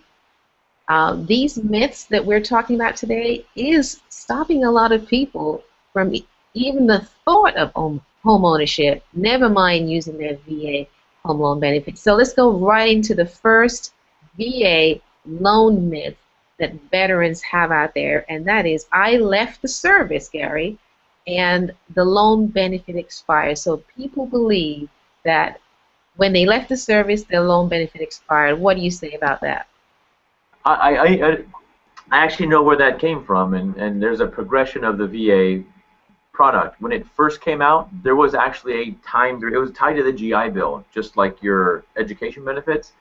these myths that we're talking about today is stopping a lot of people from even the thought of home ownership, never mind using their VA home loan benefit. So let's go right into the first VA loan myth that veterans have out there, and that is, I left the service, Gary, and the loan benefit expired. So people believe that when they left the service, their loan benefit expired. What do you say about that? I actually know where that came from, and there's a progression of the VA product. When it first came out, there was actually a time, it was tied to the GI Bill, just like your education benefits,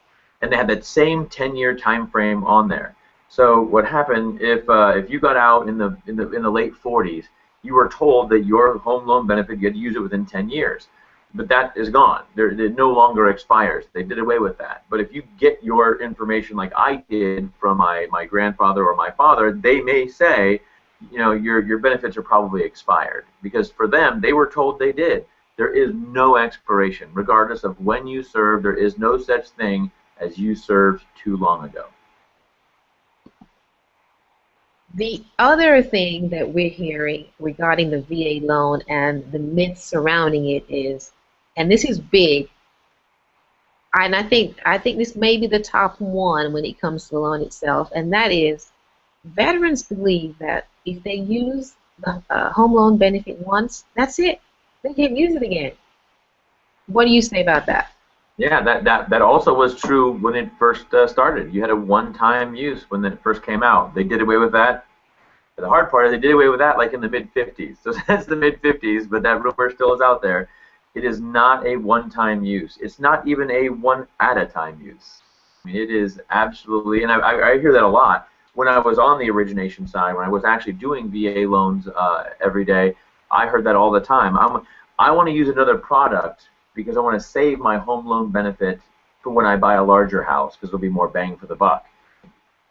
and they had that same 10-year time frame on there. So what happened if you got out in the late 40s, you were told that your home loan benefit, you had to use it within 10 years. But that is gone. It no longer expires. They did away with that. But if you get your information like I did from my grandfather or my father, they may say, your benefits are probably expired. Because for them, they were told they did. There is no expiration. Regardless of when you served, there is no such thing as you served too long ago. The other thing that we're hearing regarding the VA loan and the myths surrounding it is, and this is big, and I think this may be the top one when it comes to the loan itself, and that is, veterans believe that if they use the home loan benefit once, that's it. They can't use it again. What do you say about that? Yeah, that also was true when it first started. You had a one-time use when it first came out. They did away with that. The hard part is they did away with that like in the mid-50s. So that's the mid-50s, but that rumor still is out there. It is not a one-time use. It's not even a one-at-a-time use. I mean, it is absolutely, and I hear that a lot. When I was on the origination side, when I was actually doing VA loans every day, I heard that all the time. I want to use another product because I want to save my home loan benefit for when I buy a larger house, because there'll be more bang for the buck.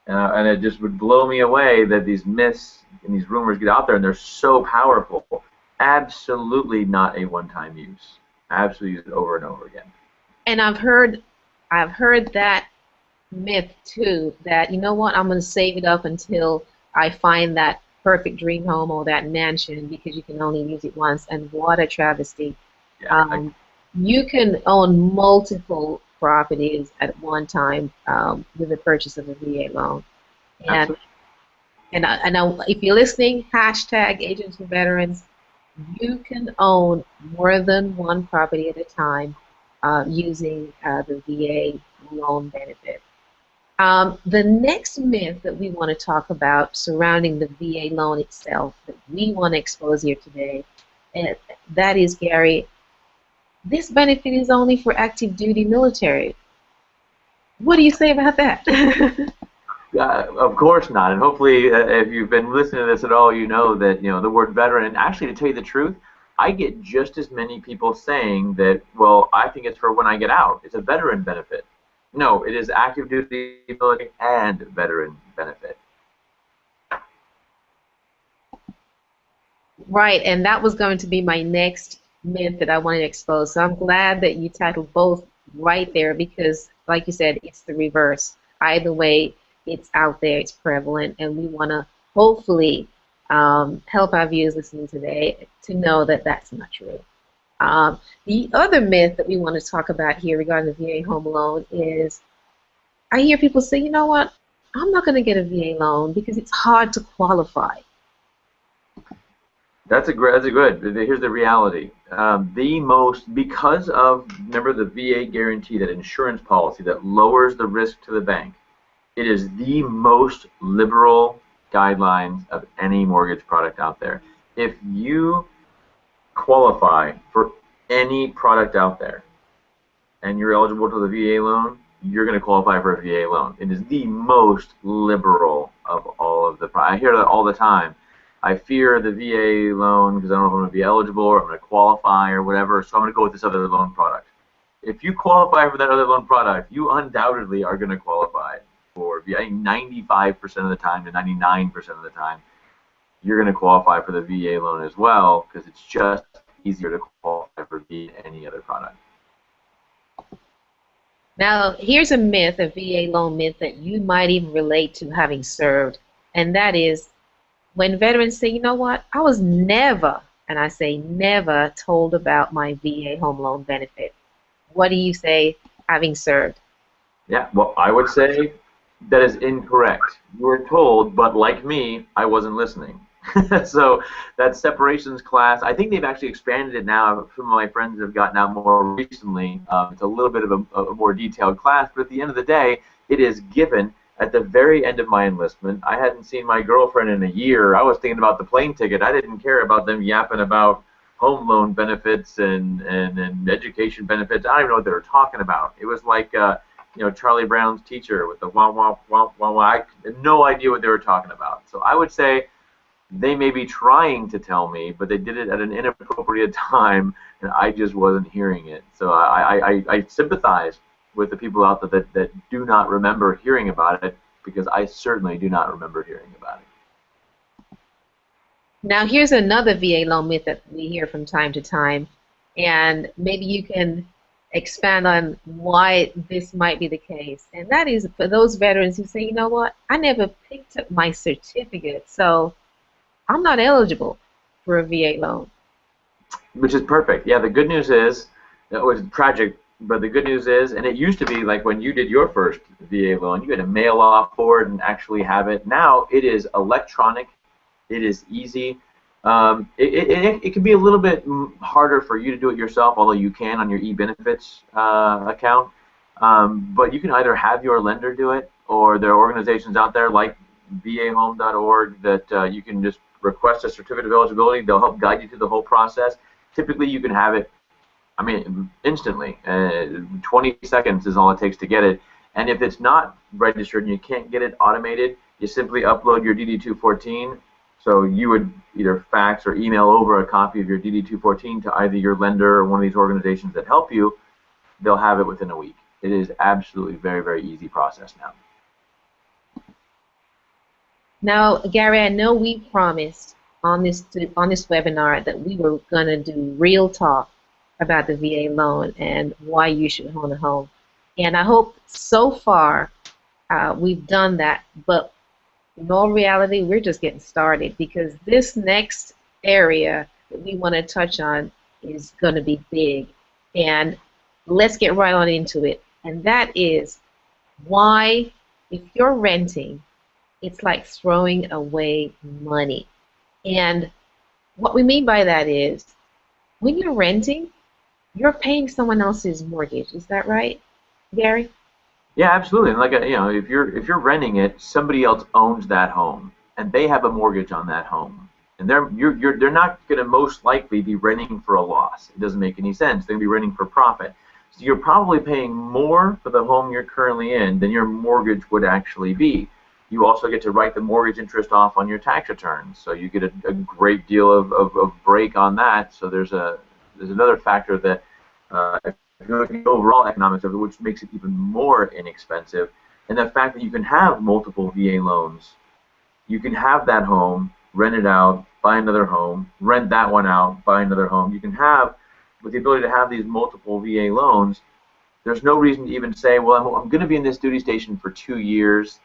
And it just would blow me away that these myths and these rumors get out there, and they're so powerful. Absolutely not a one-time use. Absolutely use it over and over again. And I've heard that myth too, that, you know what, I'm going to save it up until I find that perfect dream home or that mansion, because you can only use it once. And what a travesty. Yeah, you can own multiple properties at one time with the purchase of a VA loan. And if you're listening, hashtag Agents for Veterans, you can own more than one property at a time using the VA loan benefit. The next myth that we want to talk about surrounding the VA loan itself that we want to expose here today, and that is, Gary, this benefit is only for active duty military. What do you say about that? Of course not. And hopefully, if you've been listening to this at all, you know that the word veteran. And actually, to tell you the truth, I get just as many people saying that. Well, I think it's for when I get out. It's a veteran benefit. No, it is active duty military and veteran benefit. Right, and that was going to be my next myth that I wanted to expose. So I'm glad that you tackled both right there because, like you said, it's the reverse. Either way, it's out there, it's prevalent, and we want to hopefully help our viewers listening today to know that that's not true. The other myth that we want to talk about here regarding the VA home loan is I hear people say, you know what, I'm not going to get a VA loan because it's hard to qualify. That's a good. Here's the reality. Because of, remember, the VA guarantee, that insurance policy that lowers the risk to the bank, it is the most liberal guidelines of any mortgage product out there. If you qualify for any product out there and you're eligible to the VA loan, you're going to qualify for a VA loan. It is the most liberal of all of the products. I hear that all the time. I fear the VA loan because I don't know if I'm going to be eligible or I'm going to qualify or whatever, so I'm going to go with this other loan product. If you qualify for that other loan product, you undoubtedly are going to qualify for VA. 95% of the time to 99% of the time, you're going to qualify for the VA loan as well because it's just easier to qualify for any other product. Now, here's a myth, a VA loan myth that you might even relate to having served, and that is when veterans say, you know what, I was never, and I say never, told about my VA home loan benefit. What do you say, having served? Yeah, well, I would say that is incorrect. You were told, but like me, I wasn't listening. So that separations class, I think they've actually expanded it now. Some of my friends have gotten out more recently. It's a little bit of a more detailed class, but at the end of the day, it is given at the very end of my enlistment. I hadn't seen my girlfriend in a year. I was thinking about the plane ticket. I didn't care about them yapping about home loan benefits and education benefits. I don't even know what they were talking about. It was like Charlie Brown's teacher with the wah wah wah wah wah. I had no idea what they were talking about. So I would say they may be trying to tell me, but they did it at an inappropriate time, and I just wasn't hearing it. So I sympathize with the people out there that do not remember hearing about it, because I certainly do not remember hearing about it. Now, here's another VA loan myth that we hear from time to time, and maybe you can expand on why this might be the case. And that is for those veterans who say, you know what, I never picked up my certificate, so I'm not eligible for a VA loan. Which is perfect. Yeah, the good news is, it was tragic, but the good news is, and it used to be like when you did your first VA loan, you had to mail off for it and actually have it. Now it is electronic. It is easy. It can be a little bit harder for you to do it yourself, although you can on your e-benefits account. But you can either have your lender do it, or there are organizations out there like vahome.org that you can just request a certificate of eligibility. They'll help guide you through the whole process. Typically, you can have it, instantly. 20 seconds is all it takes to get it. And if it's not registered and you can't get it automated, you simply upload your DD-214. So you would either fax or email over a copy of your DD-214 to either your lender or one of these organizations that help you. They'll have it within a week. It is absolutely very, very easy process now. Now, Gary, I know we promised on this webinar that we were going to do real talk about the VA loan and why you should own a home. And I hope so far we've done that, but in all reality, we're just getting started, because this next area that we want to touch on is going to be big. And let's get right on into it. And that is why, if you're renting, it's like throwing away money. And what we mean by that is, when you're renting, you're paying someone else's mortgage. Is that right, Gary? Yeah, absolutely. And like if you're renting it, somebody else owns that home, and they have a mortgage on that home, and they're not going to most likely be renting for a loss. It doesn't make any sense. They're going to be renting for profit. So you're probably paying more for the home you're currently in than your mortgage would actually be. You also get to write the mortgage interest off on your tax returns, so you get a great deal of break on that. So there's another factor that if you look at the overall economics of it, which makes it even more inexpensive, and the fact that you can have multiple VA loans. You can have that home, rent it out, buy another home, rent that one out, buy another home. You can have, with the ability to have these multiple VA loans, there's no reason to even say, well, I'm going to be in this duty station for 2 years,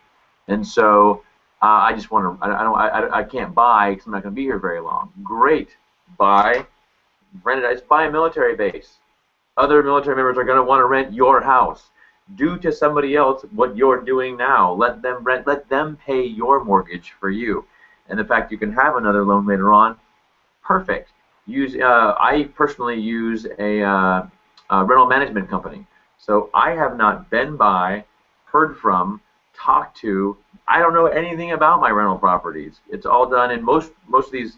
and so I just want to, I can't buy because I'm not going to be here very long. Great, buy, rent it out, just buy a military base. Other military members are going to want to rent your house. Do to somebody else what you're doing now. Let them rent. Let them pay your mortgage for you. And the fact you can have another loan later on, perfect. I personally use a rental management company. So I have not been by, heard from, talked to. I don't know anything about my rental properties. It's all done, and most of these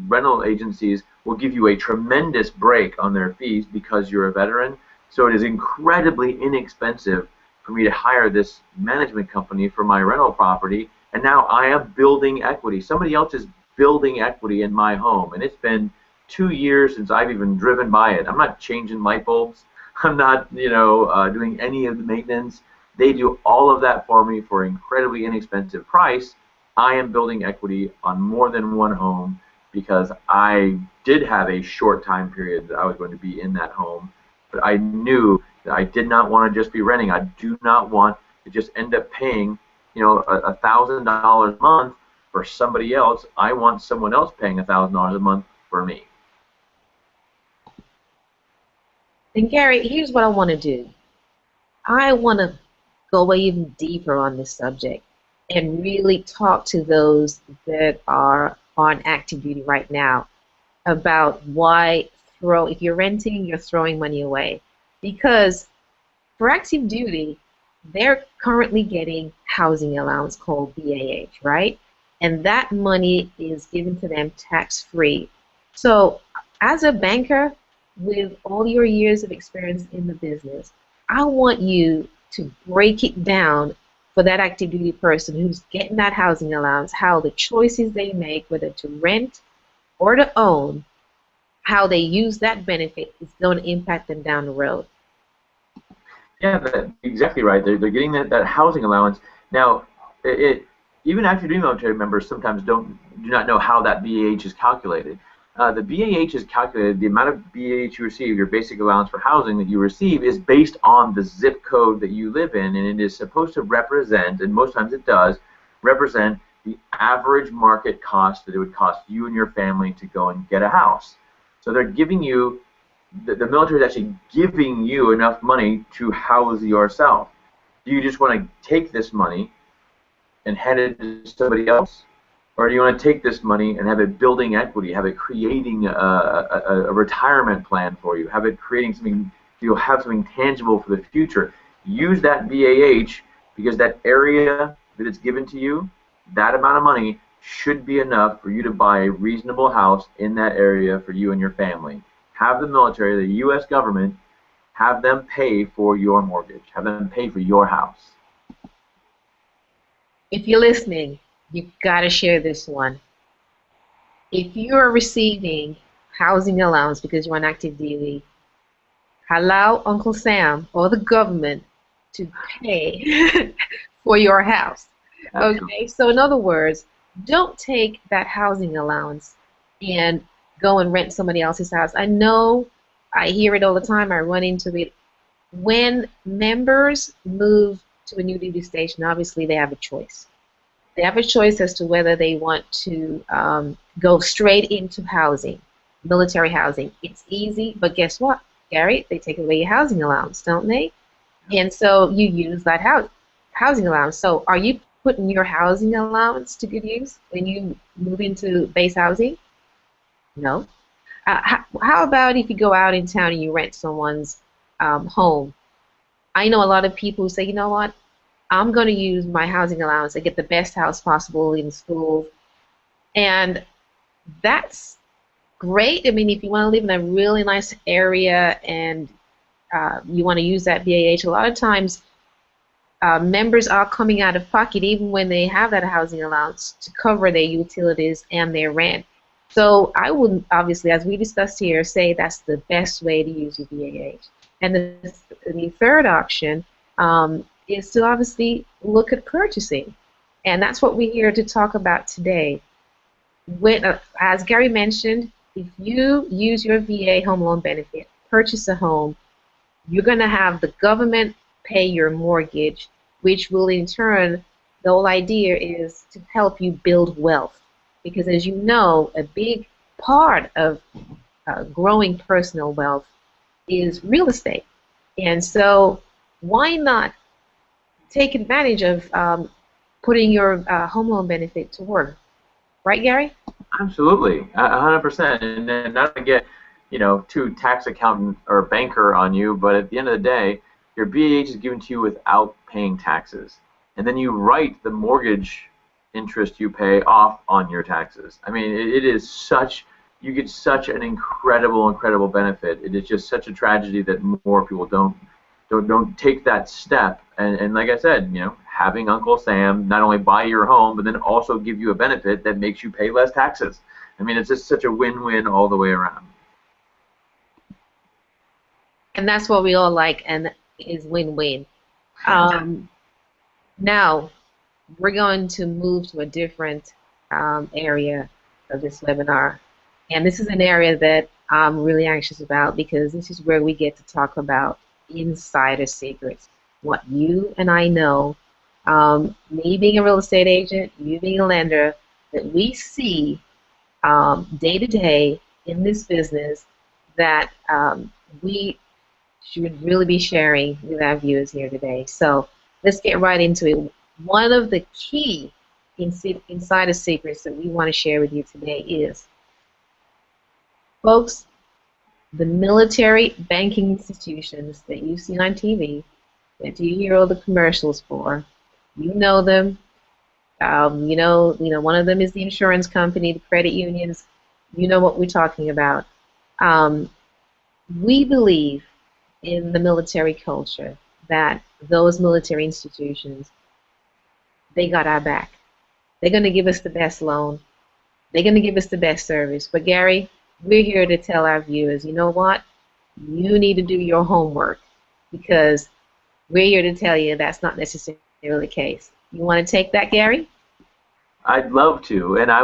rental agencies will give you a tremendous break on their fees because you're a veteran. So it is incredibly inexpensive for me to hire this management company for my rental property, and now I am building equity. Somebody else is building equity in my home, and it's been 2 years since I've even driven by it. I'm not changing light bulbs. I'm not, doing any of the maintenance. They do all of that for me for an incredibly inexpensive price. I am building equity on more than one home because I did have a short time period that I was going to be in that home, but I knew that I did not want to just be renting. I do not want to just end up paying, $1,000 a month for somebody else. I want someone else paying $1,000 a month for me. And Gary, here's what I want to do. I want to go even deeper on this subject and really talk to those that are on active duty right now about why if you're renting, you're throwing money away. Because for active duty, they're currently getting housing allowance called BAH, right? And that money is given to them tax-free. So as a banker, with all your years of experience in the business, I want you to break it down for that active duty person who's getting that housing allowance, how the choices they make, whether to rent or to own, how they use that benefit is going to impact them down the road. Yeah, exactly right. They're getting that housing allowance. Now, even active duty military members sometimes do not know how that BAH is calculated. The BAH is calculated, the amount of BAH you receive, your basic allowance for housing that you receive, is based on the zip code that you live in, and it is supposed to represent, and most times it does, represent the average market cost that it would cost you and your family to go and get a house. So they're giving you, the military is actually giving you enough money to house yourself. Do you just want to take this money and hand it to somebody else? Or do you want to take this money and have it building equity, have it creating a retirement plan for you, have it creating something, you'll have something tangible for the future? Use that BAH because that area that it's given to you, that amount of money should be enough for you to buy a reasonable house in that area for you and your family. Have the military, the U.S. government, have them pay for your mortgage, have them pay for your house. If you're listening, you've got to share this one. If you are receiving housing allowance because you're on active duty, allow Uncle Sam or the government to pay for your house. Absolutely. Okay, so in other words, don't take that housing allowance and go and rent somebody else's house. I know, I hear it all the time, I run into it. When members move to a new duty station, obviously they have a choice. They have a choice as to whether they want to go straight into housing, military housing. It's easy, but guess what, Gary? They take away your housing allowance, don't they? And so you use that housing allowance. So are you putting your housing allowance to good use when you move into base housing? No. How about if you go out in town and you rent someone's home? I know a lot of people who say, you know what, I'm going to use my housing allowance to get the best house possible in schools. And that's great. I mean, if you want to live in a really nice area and you want to use that BAH, a lot of times members are coming out of pocket even when they have that housing allowance to cover their utilities and their rent. So I would obviously, as we discussed here, say that's the best way to use your BAH. And the third option is to obviously look at purchasing. And that's what we're here to talk about today. As Gary mentioned, if you use your VA home loan benefit, purchase a home, you're going to have the government pay your mortgage, which will in turn, the whole idea is to help you build wealth. Because as you know, a big part of growing personal wealth is real estate. And so why not take advantage of putting your home loan benefit to work? Right, Gary? Absolutely, 100%. And then not to get, too tax accountant or banker on you, but at the end of the day, your BAH is given to you without paying taxes. And then you write the mortgage interest you pay off on your taxes. I mean, it is such, you get such an incredible, incredible benefit. It is just such a tragedy that more people don't take that step. And like I said, having Uncle Sam not only buy your home, but then also give you a benefit that makes you pay less taxes. I mean, it's just such a win-win all the way around. And that's what we all like, and is win-win. Now, we're going to move to a different area of this webinar. And this is an area that I'm really anxious about because this is where we get to talk about insider secrets. What you and I know, me being a real estate agent, you being a lender, that we see day to day in this business that we should really be sharing with our viewers here today. So let's get right into it. One of the key insider secrets that we want to share with you today is, folks, the military banking institutions that you see on TV, that you hear all the commercials for, you know them. One of them is the insurance company, the credit unions. You know what we're talking about. We believe in the military culture that those military institutions, they got our back. They're going to give us the best loan. They're going to give us the best service. But Gary, we're here to tell our viewers, you know what? You need to do your homework because we're here to tell you that's not necessarily the case. You want to take that, Gary? I'd love to, and I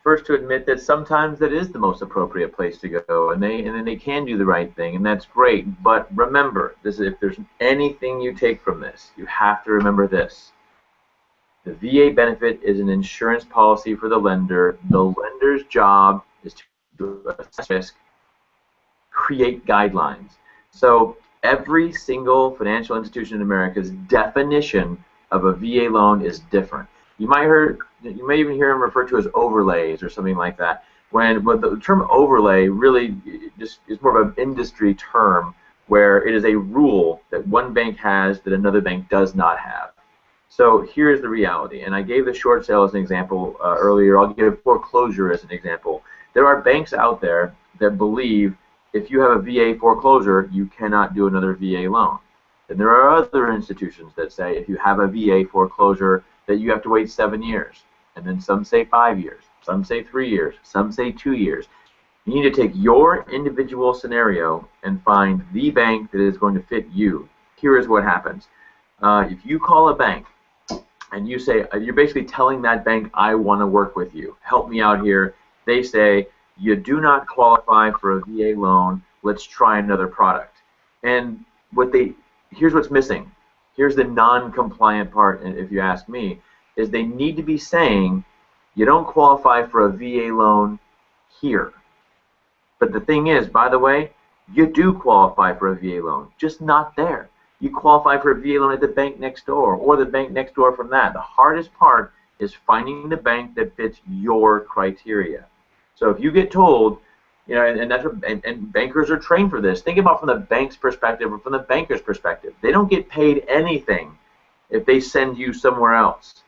first to admit that sometimes that is the most appropriate place to go, and then they can do the right thing, and that's great. But remember, if there's anything you take from this, you have to remember this. The VA benefit is an insurance policy for the lender. The lender's job is to assess risk, create guidelines. So every single financial institution in America's definition of a VA loan is different. You may even hear them referred to as overlays or something like that. But the term overlay really just is more of an industry term where it is a rule that one bank has that another bank does not have. So here's the reality, and I gave the short sale as an example earlier. I'll give foreclosure as an example. There are banks out there that believe if you have a VA foreclosure, you cannot do another VA loan. And there are other institutions that say if you have a VA foreclosure, that you have to wait 7 years. And then some say 5 years, some say 3 years, some say 2 years. You need to take your individual scenario and find the bank that is going to fit you. Here is what happens. If you call a bank and you say, you're basically telling that bank, I want to work with you. Help me out here. They say, you do not qualify for a VA loan. Let's try another product. And here's what's missing. Here's the non-compliant part, and if you ask me, is they need to be saying, you don't qualify for a VA loan here. But the thing is, by the way, you do qualify for a VA loan, just not there. You qualify for a VA loan at the bank next door or the bank next door from that. The hardest part is finding the bank that fits your criteria. So if you get told, You know, and that's what, and bankers are trained for this. Think about from the bank's perspective or from the banker's perspective. They don't get paid anything if they send you somewhere else.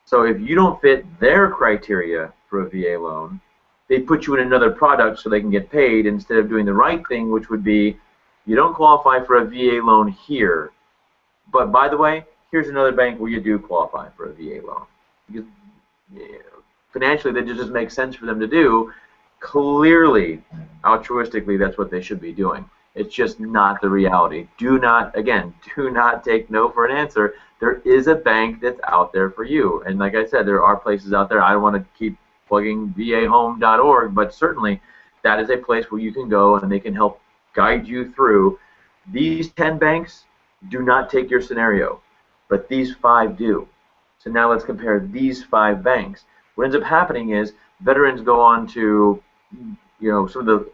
So if you don't fit their criteria for a VA loan, they put you in another product so they can get paid instead of doing the right thing, which would be, you don't qualify for a VA loan here, but by the way, here's another bank where you do qualify for a VA loan. Because financially, that just doesn't make sense for them to do. Clearly, altruistically, that's what they should be doing. It's just not the reality. Do not, again, do not take no for an answer. There is a bank that's out there for you. And like I said, there are places out there. I don't want to keep plugging vahome.org, but certainly that is a place where you can go and they can help guide you through. These 10 banks do not take your scenario, but these 5 do. So now let's compare these 5 banks. What ends up happening is veterans go on to, you know, some of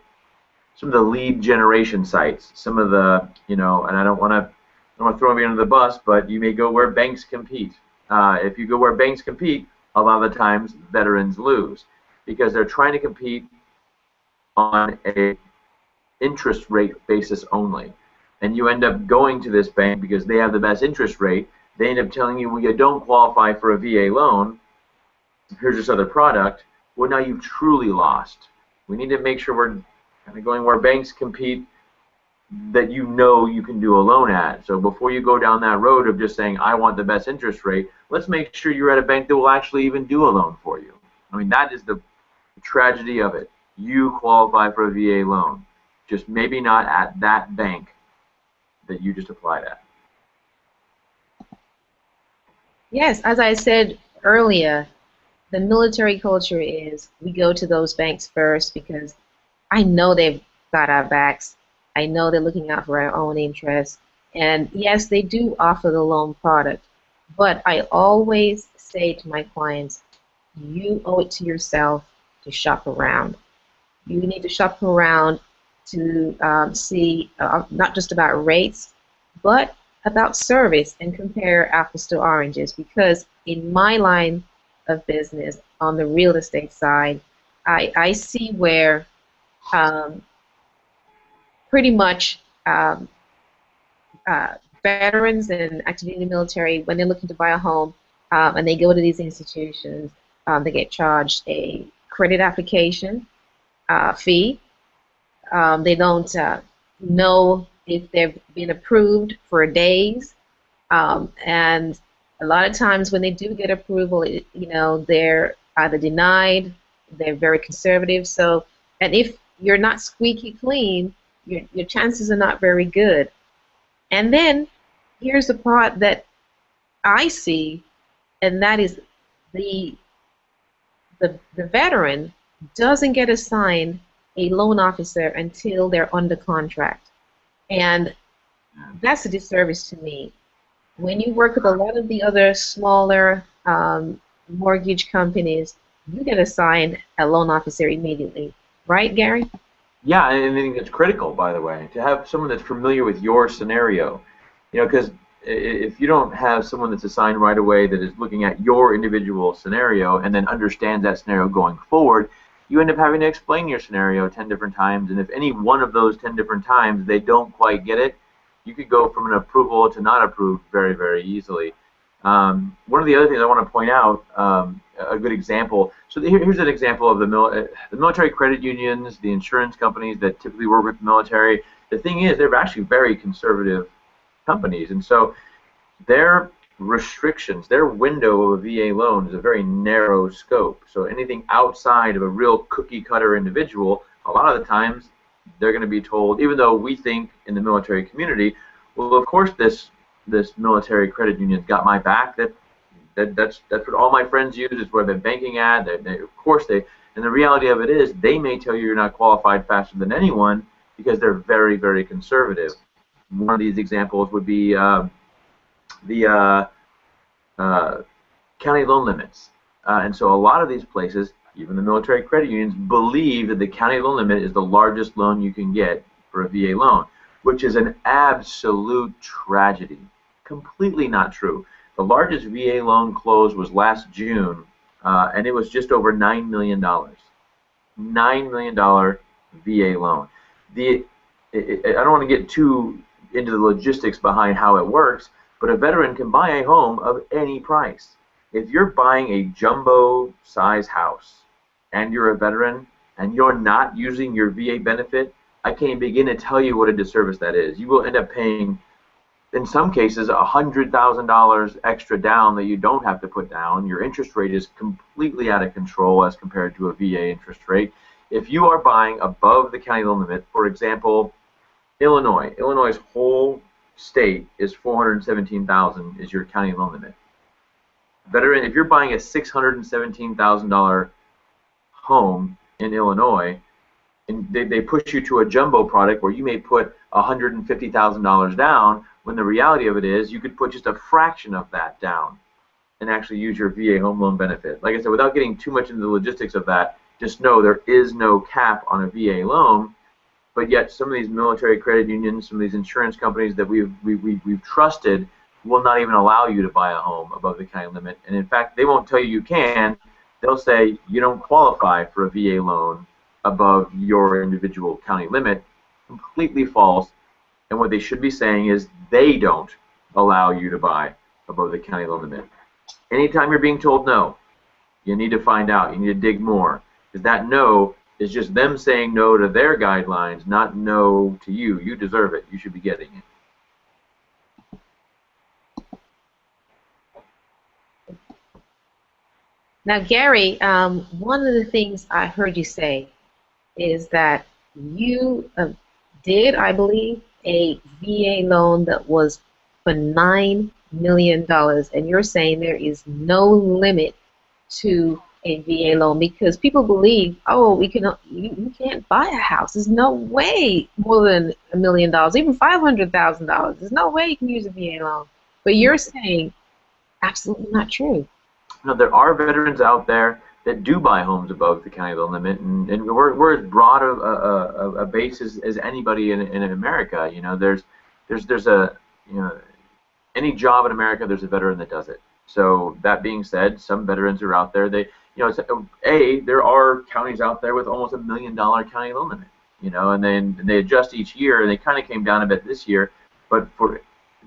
the lead generation sites, some of the, you know, and I don't want to throw me under the bus, but you may go where banks compete. If you go where banks compete, a lot of the times veterans lose because they're trying to compete on a interest rate basis only. And you end up going to this bank because they have the best interest rate. They end up telling you, well, you don't qualify for a VA loan. Here's this other product. Well, now you've truly lost. We need to make sure we're kind of going where banks compete that you know you can do a loan at. So before you go down that road of just saying, I want the best interest rate, let's make sure you're at a bank that will actually even do a loan for you. I mean, that is the tragedy of it. You qualify for a VA loan, just maybe not at that bank that you just applied at. Yes, as I said earlier, the military culture is we go to those banks first because I know they've got our backs. I know they're looking out for our own interests. And yes, they do offer the loan product. But I always say to my clients, you owe it to yourself to shop around. You need to shop around to see not just about rates, but about service and compare apples to oranges. Because in my line of business, on the real estate side, I see where pretty much veterans and active duty military, when they're looking to buy a home and they go to these institutions, they get charged a credit application fee. They don't know if they've been approved for days, and a lot of times when they do get approval, you know, they're either denied, they're very conservative. So, and if you're not squeaky clean, your chances are not very good. And then here's the part that I see, and that is the veteran doesn't get assigned a loan officer until they're under contract. And that's a disservice to me. When you work with a lot of the other smaller mortgage companies, you get assigned a loan officer immediately. Right, Gary? Yeah, and I think it's critical, by the way, to have someone that's familiar with your scenario. You know, because if you don't have someone that's assigned right away that is looking at your individual scenario and then understands that scenario going forward, you end up having to explain your scenario 10 different times. And if any one of those 10 different times they don't quite get it, you could go from an approval to not approved very, very easily. One of the other things I want to point out, a good example. So here's an example of the military credit unions, the insurance companies that typically work with the military. The thing is, they're actually very conservative companies, and so their restrictions, their window of a VA loan is a very narrow scope. So anything outside of a real cookie-cutter individual, a lot of the times they're going to be told, even though we think in the military community, well, of course this military credit union's got my back. That's what all my friends use. It's where they're banking at. Of course they. And the reality of it is, they may tell you you're not qualified faster than anyone because they're very, very conservative. One of these examples would be the county loan limits. And so a lot of these places, even the military credit unions, believe that the county loan limit is the largest loan you can get for a VA loan, which is an absolute tragedy. Completely not true. The largest VA loan closed was last June, and it was just over $9 million. $9 million VA loan. I don't want to get too into the logistics behind how it works, but a veteran can buy a home of any price. If you're buying a jumbo size house and you're a veteran and you're not using your VA benefit, I can't begin to tell you what a disservice that is. You will end up paying, in some cases, $100,000 extra down that you don't have to put down. Your interest rate is completely out of control as compared to a VA interest rate. If you are buying above the county loan limit, for example, Illinois' whole state is 417,000 is your county loan limit. Veteran, if you're buying a $617,000 home in Illinois, and they push you to a jumbo product where you may put $150,000 down, when the reality of it is you could put just a fraction of that down and actually use your VA home loan benefit. Like I said, without getting too much into the logistics of that, just know there is no cap on a VA loan, but yet some of these military credit unions, some of these insurance companies that we've trusted will not even allow you to buy a home above the county limit. And in fact, they won't tell you you can. They'll say you don't qualify for a VA loan above your individual county limit. Completely false. And what they should be saying is they don't allow you to buy above the county loan limit. Anytime you're being told no, you need to find out. You need to dig more. Because that no is just them saying no to their guidelines, not no to you. You deserve it. You should be getting it. Now, Gary, one of the things I heard you say is that you did, I believe, a VA loan that was for $9 million, and you're saying there is no limit to a VA loan because people believe, oh, you can't buy a house. There's no way more than $1 million, even $500,000. There's no way you can use a VA loan. But you're saying absolutely not true. No, there are veterans out there that do buy homes above the county loan limit, and we're as broad a base as anybody in America. You know, there's a, you know, any job in America, there's a veteran that does it. So that being said, some veterans are out there. They, you know, there are counties out there with almost $1 million county loan limit. You know, and then they adjust each year, and they kind of came down a bit this year, but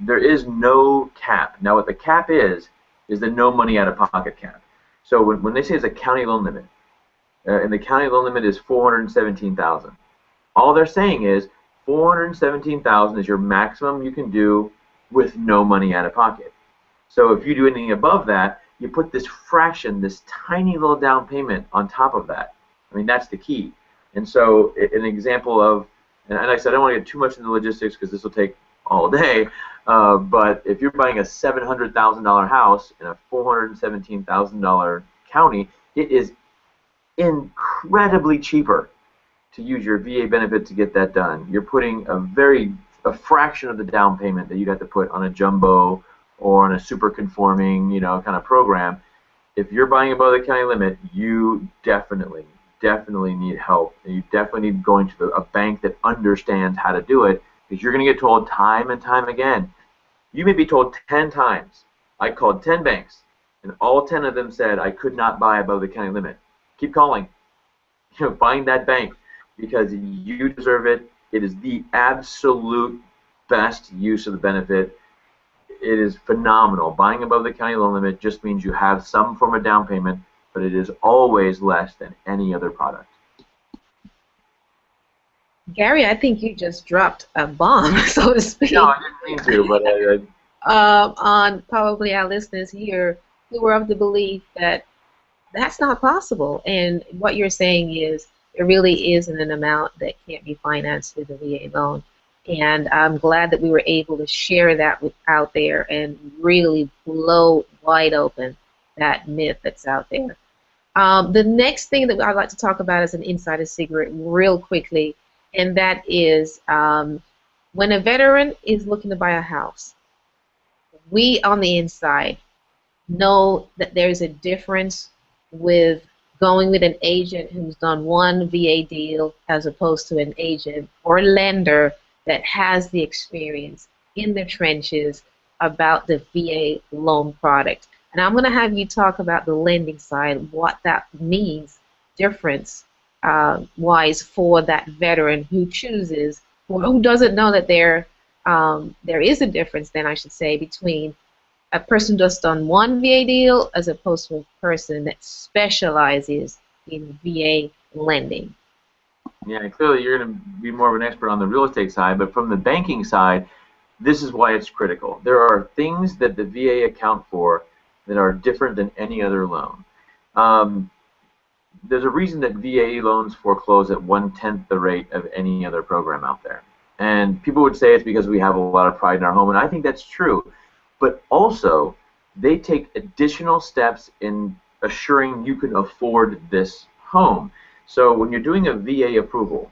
there is no cap. Now, what the cap is the no money out of pocket cap. So when they say it's a county loan limit, and the county loan limit is $417,000, all they're saying is $417,000 is your maximum you can do with no money out of pocket. So if you do anything above that, you put this fraction, this tiny little down payment on top of that. I mean, that's the key. And so an example of, and like I said, I don't want to get too much into the logistics because this will take all day, but if you're buying a $700,000 house in a $417,000 county, it is incredibly cheaper to use your VA benefit to get that done. You're putting a fraction of the down payment that you'd have to put on a jumbo or on a super conforming, you know, kind of program. If you're buying above the county limit, you definitely need help. And you definitely need going to a bank that understands how to do it, because you're going to get told time and time again. You may be told 10 times. I called 10 banks, and all 10 of them said I could not buy above the county limit. Keep calling. You know, find that bank, because you deserve it. It is the absolute best use of the benefit. It is phenomenal. Buying above the county loan limit just means you have some form of down payment, but it is always less than any other product. Gary, I think you just dropped a bomb, so to speak. No, I didn't mean to, but on probably our listeners here who are of the belief that that's not possible. And what you're saying is there really isn't an amount that can't be financed with a VA loan. And I'm glad that we were able to share that out there and really blow wide open that myth that's out there. The next thing that I'd like to talk about is an insider secret real quickly, and that is when a veteran is looking to buy a house, we on the inside know that there's a difference with going with an agent who's done one VA deal as opposed to an agent or lender that has the experience in the trenches about the VA loan product. And I'm going to have you talk about the lending side, what that means, difference wise for that veteran who chooses, or who doesn't know that there is a difference, then I should say, between a person just on one VA deal as opposed to a person that specializes in VA lending. Yeah, and clearly you're going to be more of an expert on the real estate side, but from the banking side, this is why it's critical. There are things that the VA account for that are different than any other loan. Um, there's a reason that VA loans foreclose at 1/10 the rate of any other program out there. And people would say it's because we have a lot of pride in our home, and I think that's true. But also, they take additional steps in assuring you can afford this home. So when you're doing a VA approval,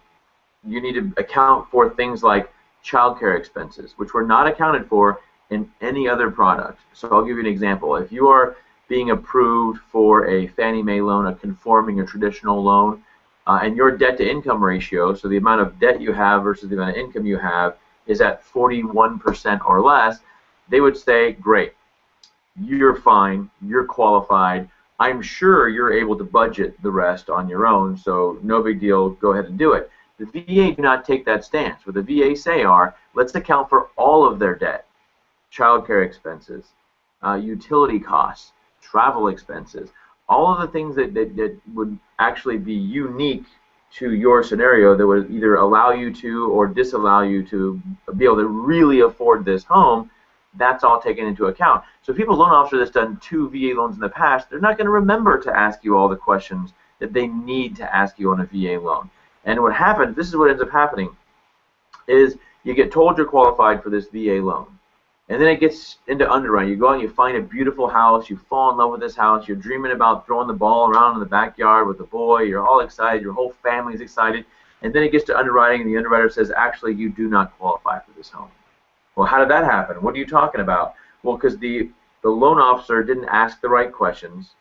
you need to account for things like childcare expenses, which were not accounted for in any other product. So I'll give you an example. If you are being approved for a Fannie Mae loan, a conforming or traditional loan, and your debt to income ratio, so the amount of debt you have versus the amount of income you have, is at 41% or less, they would say, great, you're fine, you're qualified, I'm sure you're able to budget the rest on your own, so no big deal, go ahead and do it. The VA do not take that stance. What the VA say are, let's account for all of their debt, childcare expenses, utility costs, travel expenses, all of the things that would actually be unique to your scenario that would either allow you to or disallow you to be able to really afford this home. That's all taken into account. So if you have a loan officer that's done 2 VA loans in the past, they're not going to remember to ask you all the questions that they need to ask you on a VA loan. And what happens, this is what ends up happening, is you get told you're qualified for this VA loan. And then it gets into underwriting. You go out and you find a beautiful house, you fall in love with this house, you're dreaming about throwing the ball around in the backyard with the boy, you're all excited, your whole family's excited, and then it gets to underwriting and the underwriter says, actually, you do not qualify for this home. Well, how did that happen? What are you talking about? Well, because the loan officer didn't ask the right questions.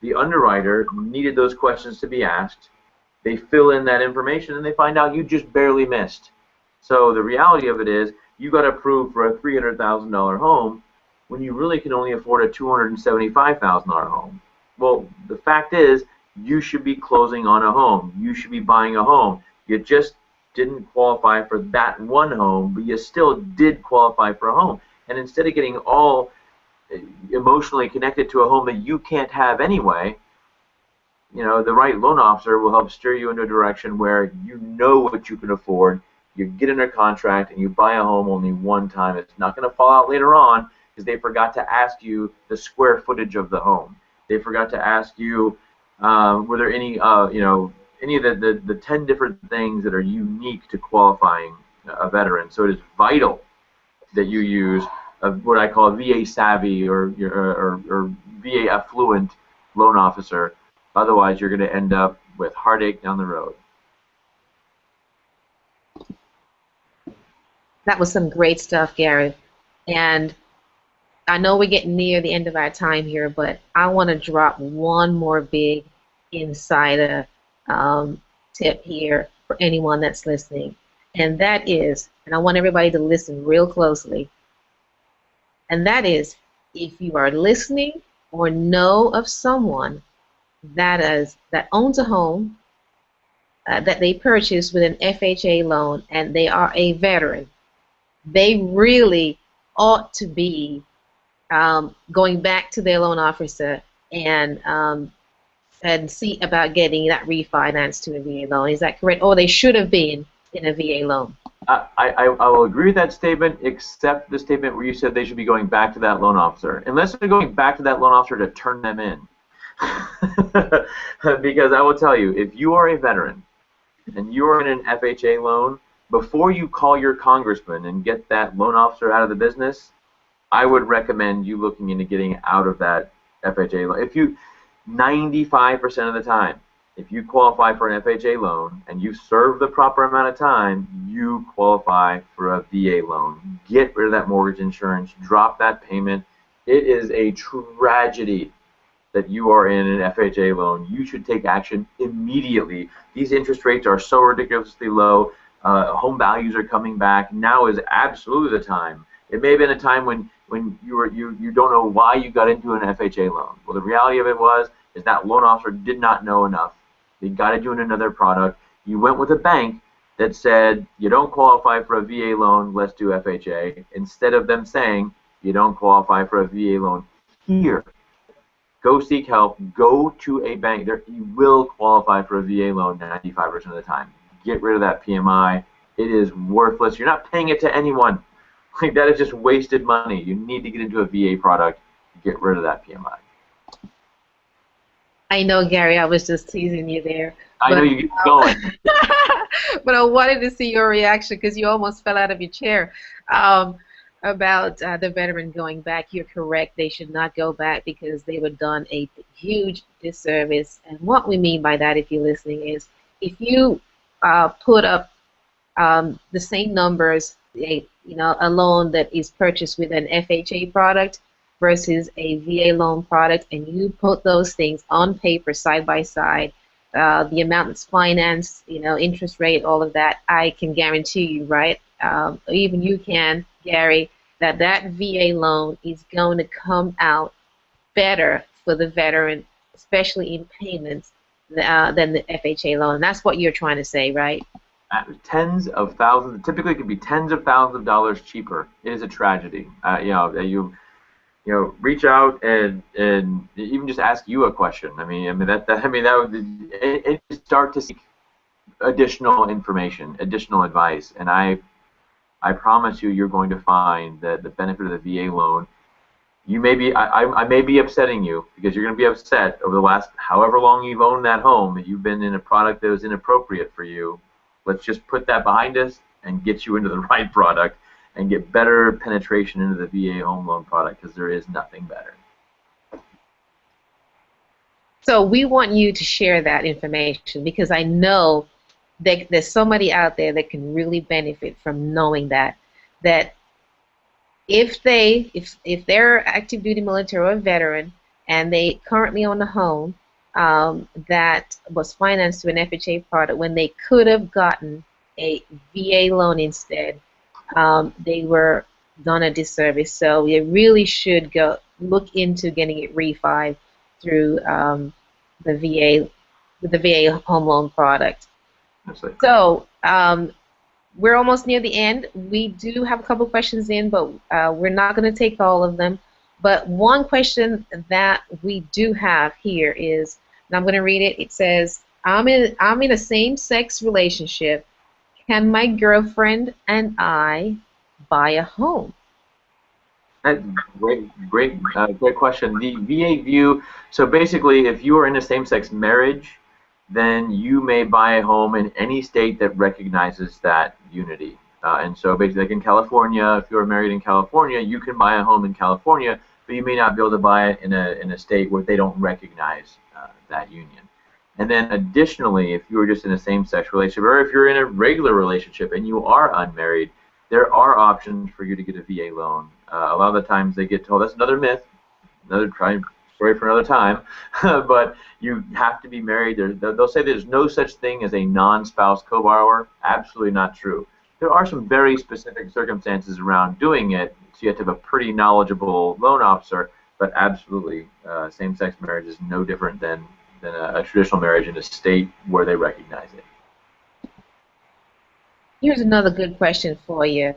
The underwriter needed those questions to be asked. They fill in that information and they find out you just barely missed. So the reality of it is you got approved for a $300,000 home when you really can only afford a $275,000 home. Well, the fact is you should be closing on a home. You should be buying a home. You just didn't qualify for that one home, but you still did qualify for a home. And instead of getting all emotionally connected to a home that you can't have anyway, you know, the right loan officer will help steer you into a direction where you know what you can afford, you get under contract, and you buy a home only one time. It's not going to fall out later on because they forgot to ask you the square footage of the home. They forgot to ask you, were there any, any of the 10 different things that are unique to qualifying a veteran. So it is vital that you use what I call a VA savvy or VA affluent loan officer. Otherwise, you're going to end up with heartache down the road. That was some great stuff, Gary. And I know we're getting near the end of our time here, but I want to drop one more big insider tip here for anyone that's listening. And that is, and I want everybody to listen real closely, and that is, if you are listening or know of someone that owns a home that they purchased with an FHA loan and they are a veteran, they really ought to be going back to their loan officer and see about getting that refinance to a VA loan. Is that correct? Or they should have been in a VA loan. I will agree with that statement, except the statement where you said they should be going back to that loan officer. Unless they're going back to that loan officer to turn them in. Because I will tell you, if you are a veteran and you are in an FHA loan, before you call your congressman and get that loan officer out of the business, I would recommend you looking into getting out of that FHA loan. If you, 95% of the time, if you qualify for an FHA loan and you serve the proper amount of time, you qualify for a VA loan. Get rid of that mortgage insurance, drop that payment. It is a tragedy that you are in an FHA loan. You should take action immediately. These interest rates are so ridiculously low. Home values are coming back. Now is absolutely the time. It may have been a time when you don't know why you got into an FHA loan. Well, the reality of it is that loan officer did not know enough. They guided you in another product. You went with a bank that said, you don't qualify for a VA loan, let's do FHA, instead of them saying, you don't qualify for a VA loan here. Go seek help. Go to a bank. You will qualify for a VA loan 95% of the time. Get rid of that PMI. It is worthless. You're not paying it to anyone. Like, that is just wasted money. You need to get into a VA product. Get rid of that PMI. I know, Gary, I was just teasing you there. I know But, you get going. but I wanted to see your reaction because you almost fell out of your chair um, about the veteran going back. You're correct. They should not go back because they were done a huge disservice. And what we mean by that, if you're listening, is if you put up the same numbers, a loan that is purchased with an FHA product versus a VA loan product, and you put those things on paper side by side, the amount that's financed, interest rate, all of that, I can guarantee you, right? Even you can, Gary, that VA loan is going to come out better for the veteran, especially in payments, than the FHA loan. That's what you're trying to say, right? Tens of thousands, typically it could be tens of thousands of dollars cheaper. It is a tragedy. Reach out and even just ask you a question. That would start to seek additional information, additional advice, and I promise you're going to find that the benefit of the VA loan. I may be upsetting you because you're going to be upset over the last however long you've owned that home that you've been in a product that was inappropriate for you. Let's just put that behind us and get you into the right product and get better penetration into the VA home loan product, because there is nothing better. So we want you to share that information because I know that there's somebody out there that can really benefit from knowing that if they're active duty military or a veteran and they currently own a home that was financed through an FHA product when they could have gotten a VA loan instead, they were done a disservice. So they really should go look into getting it refi through the VA home loan product. Absolutely. So we're almost near the end. We do have a couple questions in, but we're not going to take all of them. But one question that we do have here is, and I'm going to read it. It says, I'm in a same-sex relationship. Can my girlfriend and I buy a home? Great question. The VA view, so basically if you are in a same-sex marriage, then you may buy a home in any state that recognizes that unity. And so basically, like in California, if you're married in California, you can buy a home in California, but you may not be able to buy it in a state where they don't recognize that union. And then additionally, if you are just in a same-sex relationship, or if you're in a regular relationship and you are unmarried, there are options for you to get a VA loan. A lot of the times they get told, that's another myth, another story for another time, but you have to be married. They'll say there's no such thing as a non-spouse co-borrower. Absolutely not true. There are some very specific circumstances around doing it, so you have to have a pretty knowledgeable loan officer, but absolutely, same-sex marriage is no different than a traditional marriage in a state where they recognize it. Here's another good question for you,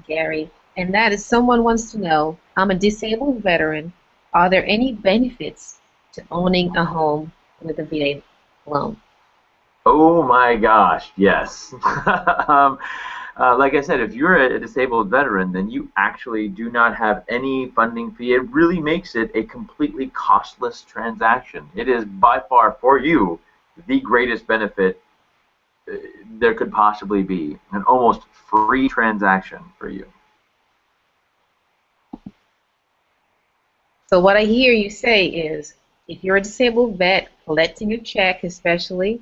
Gary, and that is, someone wants to know, I'm a disabled veteran. Are there any benefits to owning a home with a VA loan? Oh my gosh, yes. Like I said, if you're a disabled veteran, then you actually do not have any funding fee. It really makes it a completely costless transaction. It is by far, for you, the greatest benefit there could possibly be. An almost free transaction for you. So what I hear you say is, if you're a disabled vet collecting a check especially,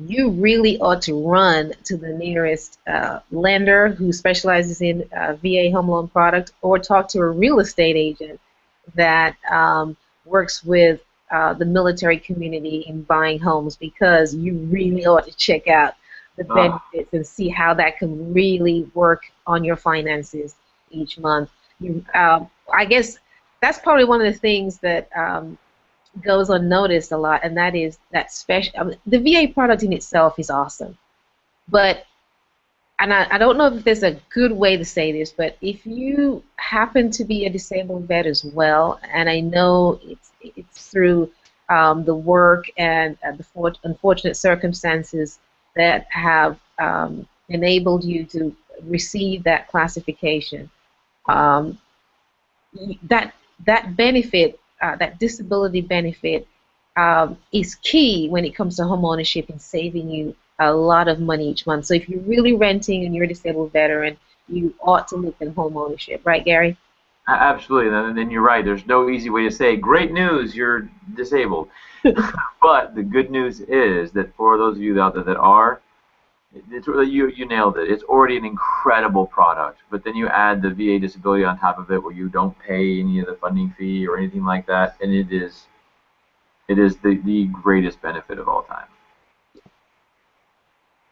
you really ought to run to the nearest lender who specializes in VA home loan product, or talk to a real estate agent that works with the military community in buying homes, because you really ought to check out the benefits and see how that can really work on your finances each month. I guess that's probably one of the things that goes unnoticed a lot, and that is that special. I mean, the VA product in itself is awesome, but and I don't know if there's a good way to say this, but if you happen to be a disabled vet as well, and I know it's through the work and the unfortunate circumstances that have enabled you to receive that classification, um, that that benefit, that disability benefit, is key when it comes to home ownership and saving you a lot of money each month. So if you're really renting and you're a disabled veteran, you ought to look at home ownership, right, Gary? Absolutely, and then you're right. There's no easy way to say, great news, you're disabled. But the good news is that for those of you out there that are, you nailed it. It's already an incredible product, but then you add the VA disability on top of it, where you don't pay any of the funding fee or anything like that, and it is the greatest benefit of all time.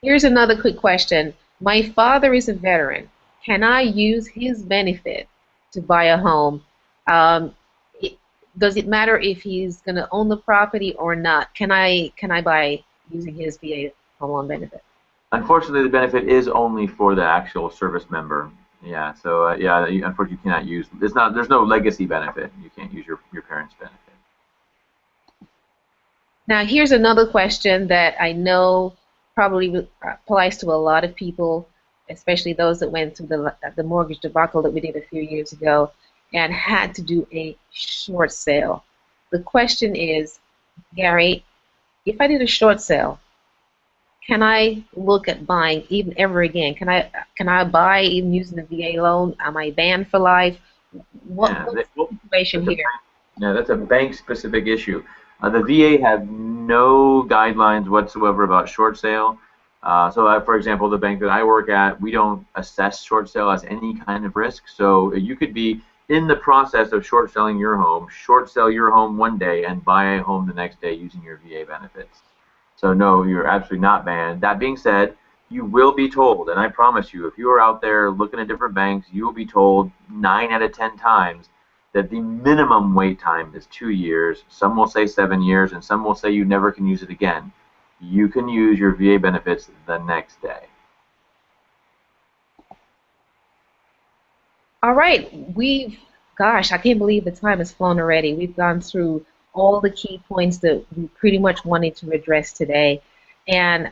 Here's another quick question. My father is a veteran. Can I use his benefit to buy a home? Um, it, does it matter if he's going to own the property or not? Can I buy using his VA home loan benefit? Unfortunately, the benefit is only for the actual service member. Yeah, so yeah, unfortunately, you cannot use. It's not. There's no legacy benefit. You can't use your parents' benefit. Now, here's another question that I know probably applies to a lot of people, especially those that went through the mortgage debacle that we did a few years ago and had to do a short sale. The question is, Gary, if I did a short sale, can I look at buying even ever again? Can I buy even using the VA loan? Am I banned for life? Yeah, What's the situation here? yeah, that's a bank-specific issue. The VA have no guidelines whatsoever about short sale. So, for example, the bank that I work at, we don't assess short sale as any kind of risk. So you could be in the process of short selling your home, short sell your home one day, and buy a home the next day using your VA benefits. So no, you're absolutely not banned. That being said, you will be told, and I promise you, if you are out there looking at different banks, you will be told 9 out of 10 times that the minimum wait time is 2 years. Some will say 7 years, and some will say you never can use it again. You can use your VA benefits the next day. All right, gosh, I can't believe the time has flown already. We've gone through all the key points that we pretty much wanted to address today. And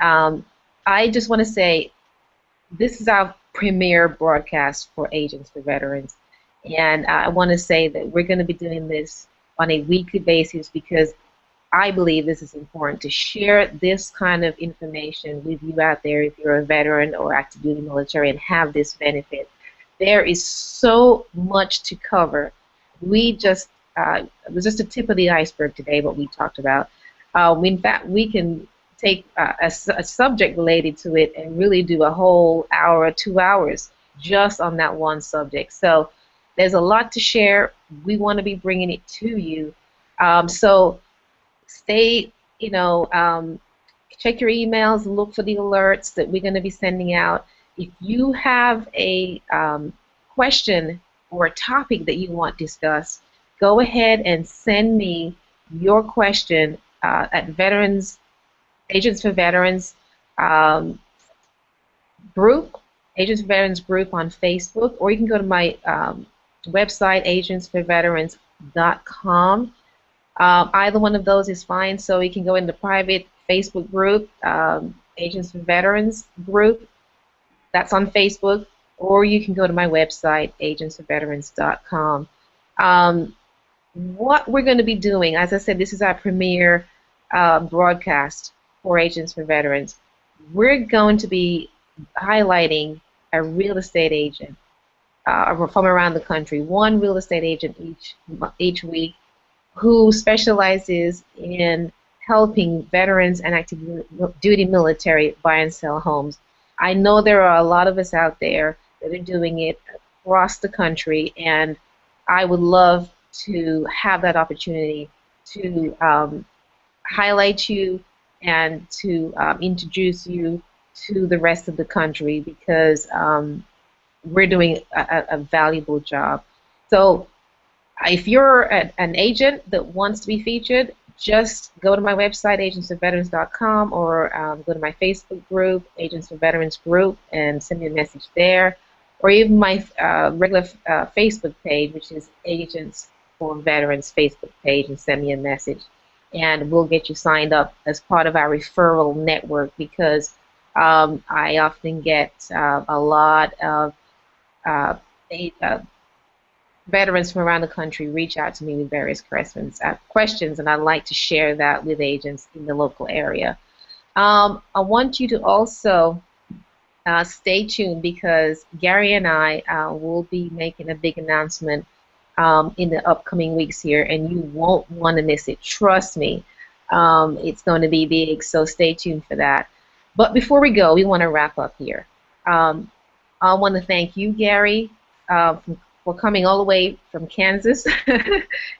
I just want to say this is our premier broadcast for Agents for Veterans. And I want to say that we're going to be doing this on a weekly basis because I believe this is important to share this kind of information with you out there if you're a veteran or active duty military and have this benefit. There is so much to cover. We just it was just a tip of the iceberg today what we talked about. In fact, we can take a subject related to it and really do a whole hour or 2 hours just on that one subject. So there's a lot to share. We want to be bringing it to you. So stay, check your emails, look for the alerts that we're going to be sending out. If you have a question or a topic that you want discussed, go ahead and send me your question at Veterans Agents for Veterans group, Agents for Veterans group on Facebook, or you can go to my website, agentsforveterans.com. Either one of those is fine. So you can go in the private Facebook group, Agents for Veterans group. That's on Facebook, or you can go to my website, agentsforveterans.com. What we're going to be doing, as I said, this is our premiere broadcast for Agents for Veterans. We're going to be highlighting a real estate agent from around the country, one real estate agent each week who specializes in helping veterans and active duty military buy and sell homes. I know there are a lot of us out there that are doing it across the country, and I would love to have that opportunity to highlight you and to introduce you to the rest of the country because we're doing a valuable job. So if you're an agent that wants to be featured, just go to my website, agentsforveterans.com, or go to my Facebook group, Agents for Veterans Group, and send me a message there, or even my regular Facebook page, which is Agents for Veterans Facebook page, and send me a message. And we'll get you signed up as part of our referral network, because I often get a lot of uh, uh, veterans from around the country reach out to me with various questions, and I'd like to share that with agents in the local area. I want you to also stay tuned, because Gary and I will be making a big announcement in the upcoming weeks here, and you won't want to miss it. Trust me, it's going to be big, so stay tuned for that. But before we go, we want to wrap up here. Um, I want to thank you, Gary, for coming all the way from Kansas,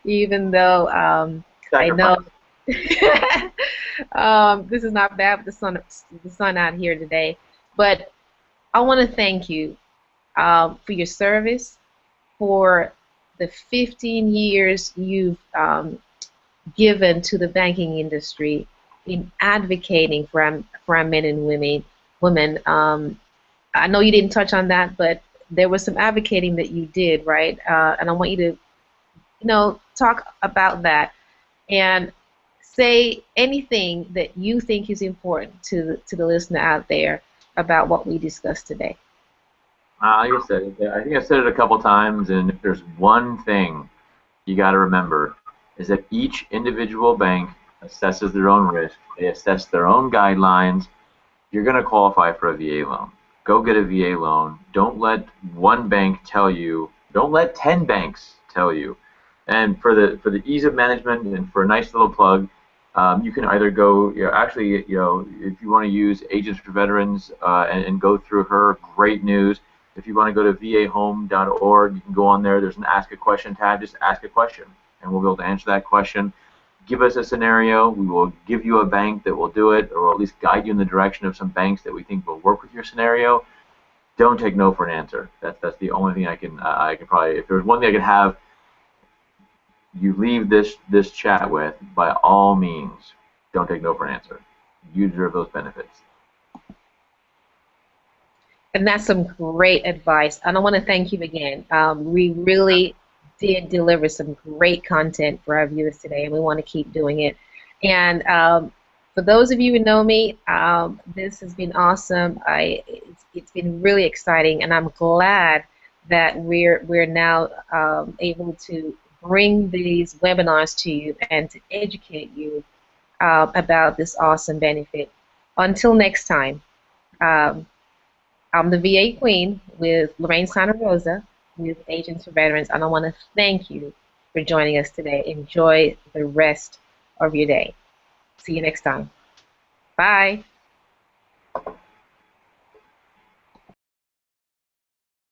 even though I know Sacrifice. this is not bad with the sun out here today. But I want to thank you for your service, for the 15 years you've given to the banking industry in advocating for our men and women. I know you didn't touch on that, but there was some advocating that you did, right? And I want you to, talk about that and say anything that you think is important to the listener out there about what we discussed today. Like I said, I think I said it a couple times, and if there's one thing you got to remember is that each individual bank assesses their own risk. They assess their own guidelines. You're going to qualify for a VA loan. Go get a VA loan. Don't let one bank tell you. Don't let 10 banks tell you. And for the ease of management and for a nice little plug, you can either go, if you want to use Agents for Veterans and go through her, great news. If you want to go to vahome.org, you can go on there. There's an Ask a Question tab. Just ask a question, and we'll be able to answer that question. Give us a scenario. We will give you a bank that will do it, or we'll at least guide you in the direction of some banks that we think will work with your scenario. Don't take no for an answer. That's the only thing I can probably, if there's one thing I could have you leave this chat with, by all means, don't take no for an answer. You deserve those benefits. And that's some great advice. And I want to thank you again. We really did deliver some great content for our viewers today, and we want to keep doing it. And for those of you who know me, this has been awesome. It's been really exciting, and I'm glad that we're now able to bring these webinars to you and to educate you about this awesome benefit. Until next time. I'm the VA Queen with Lorraine Santirosa with Agents for Veterans, and I want to thank you for joining us today. Enjoy the rest of your day. See you next time. Bye.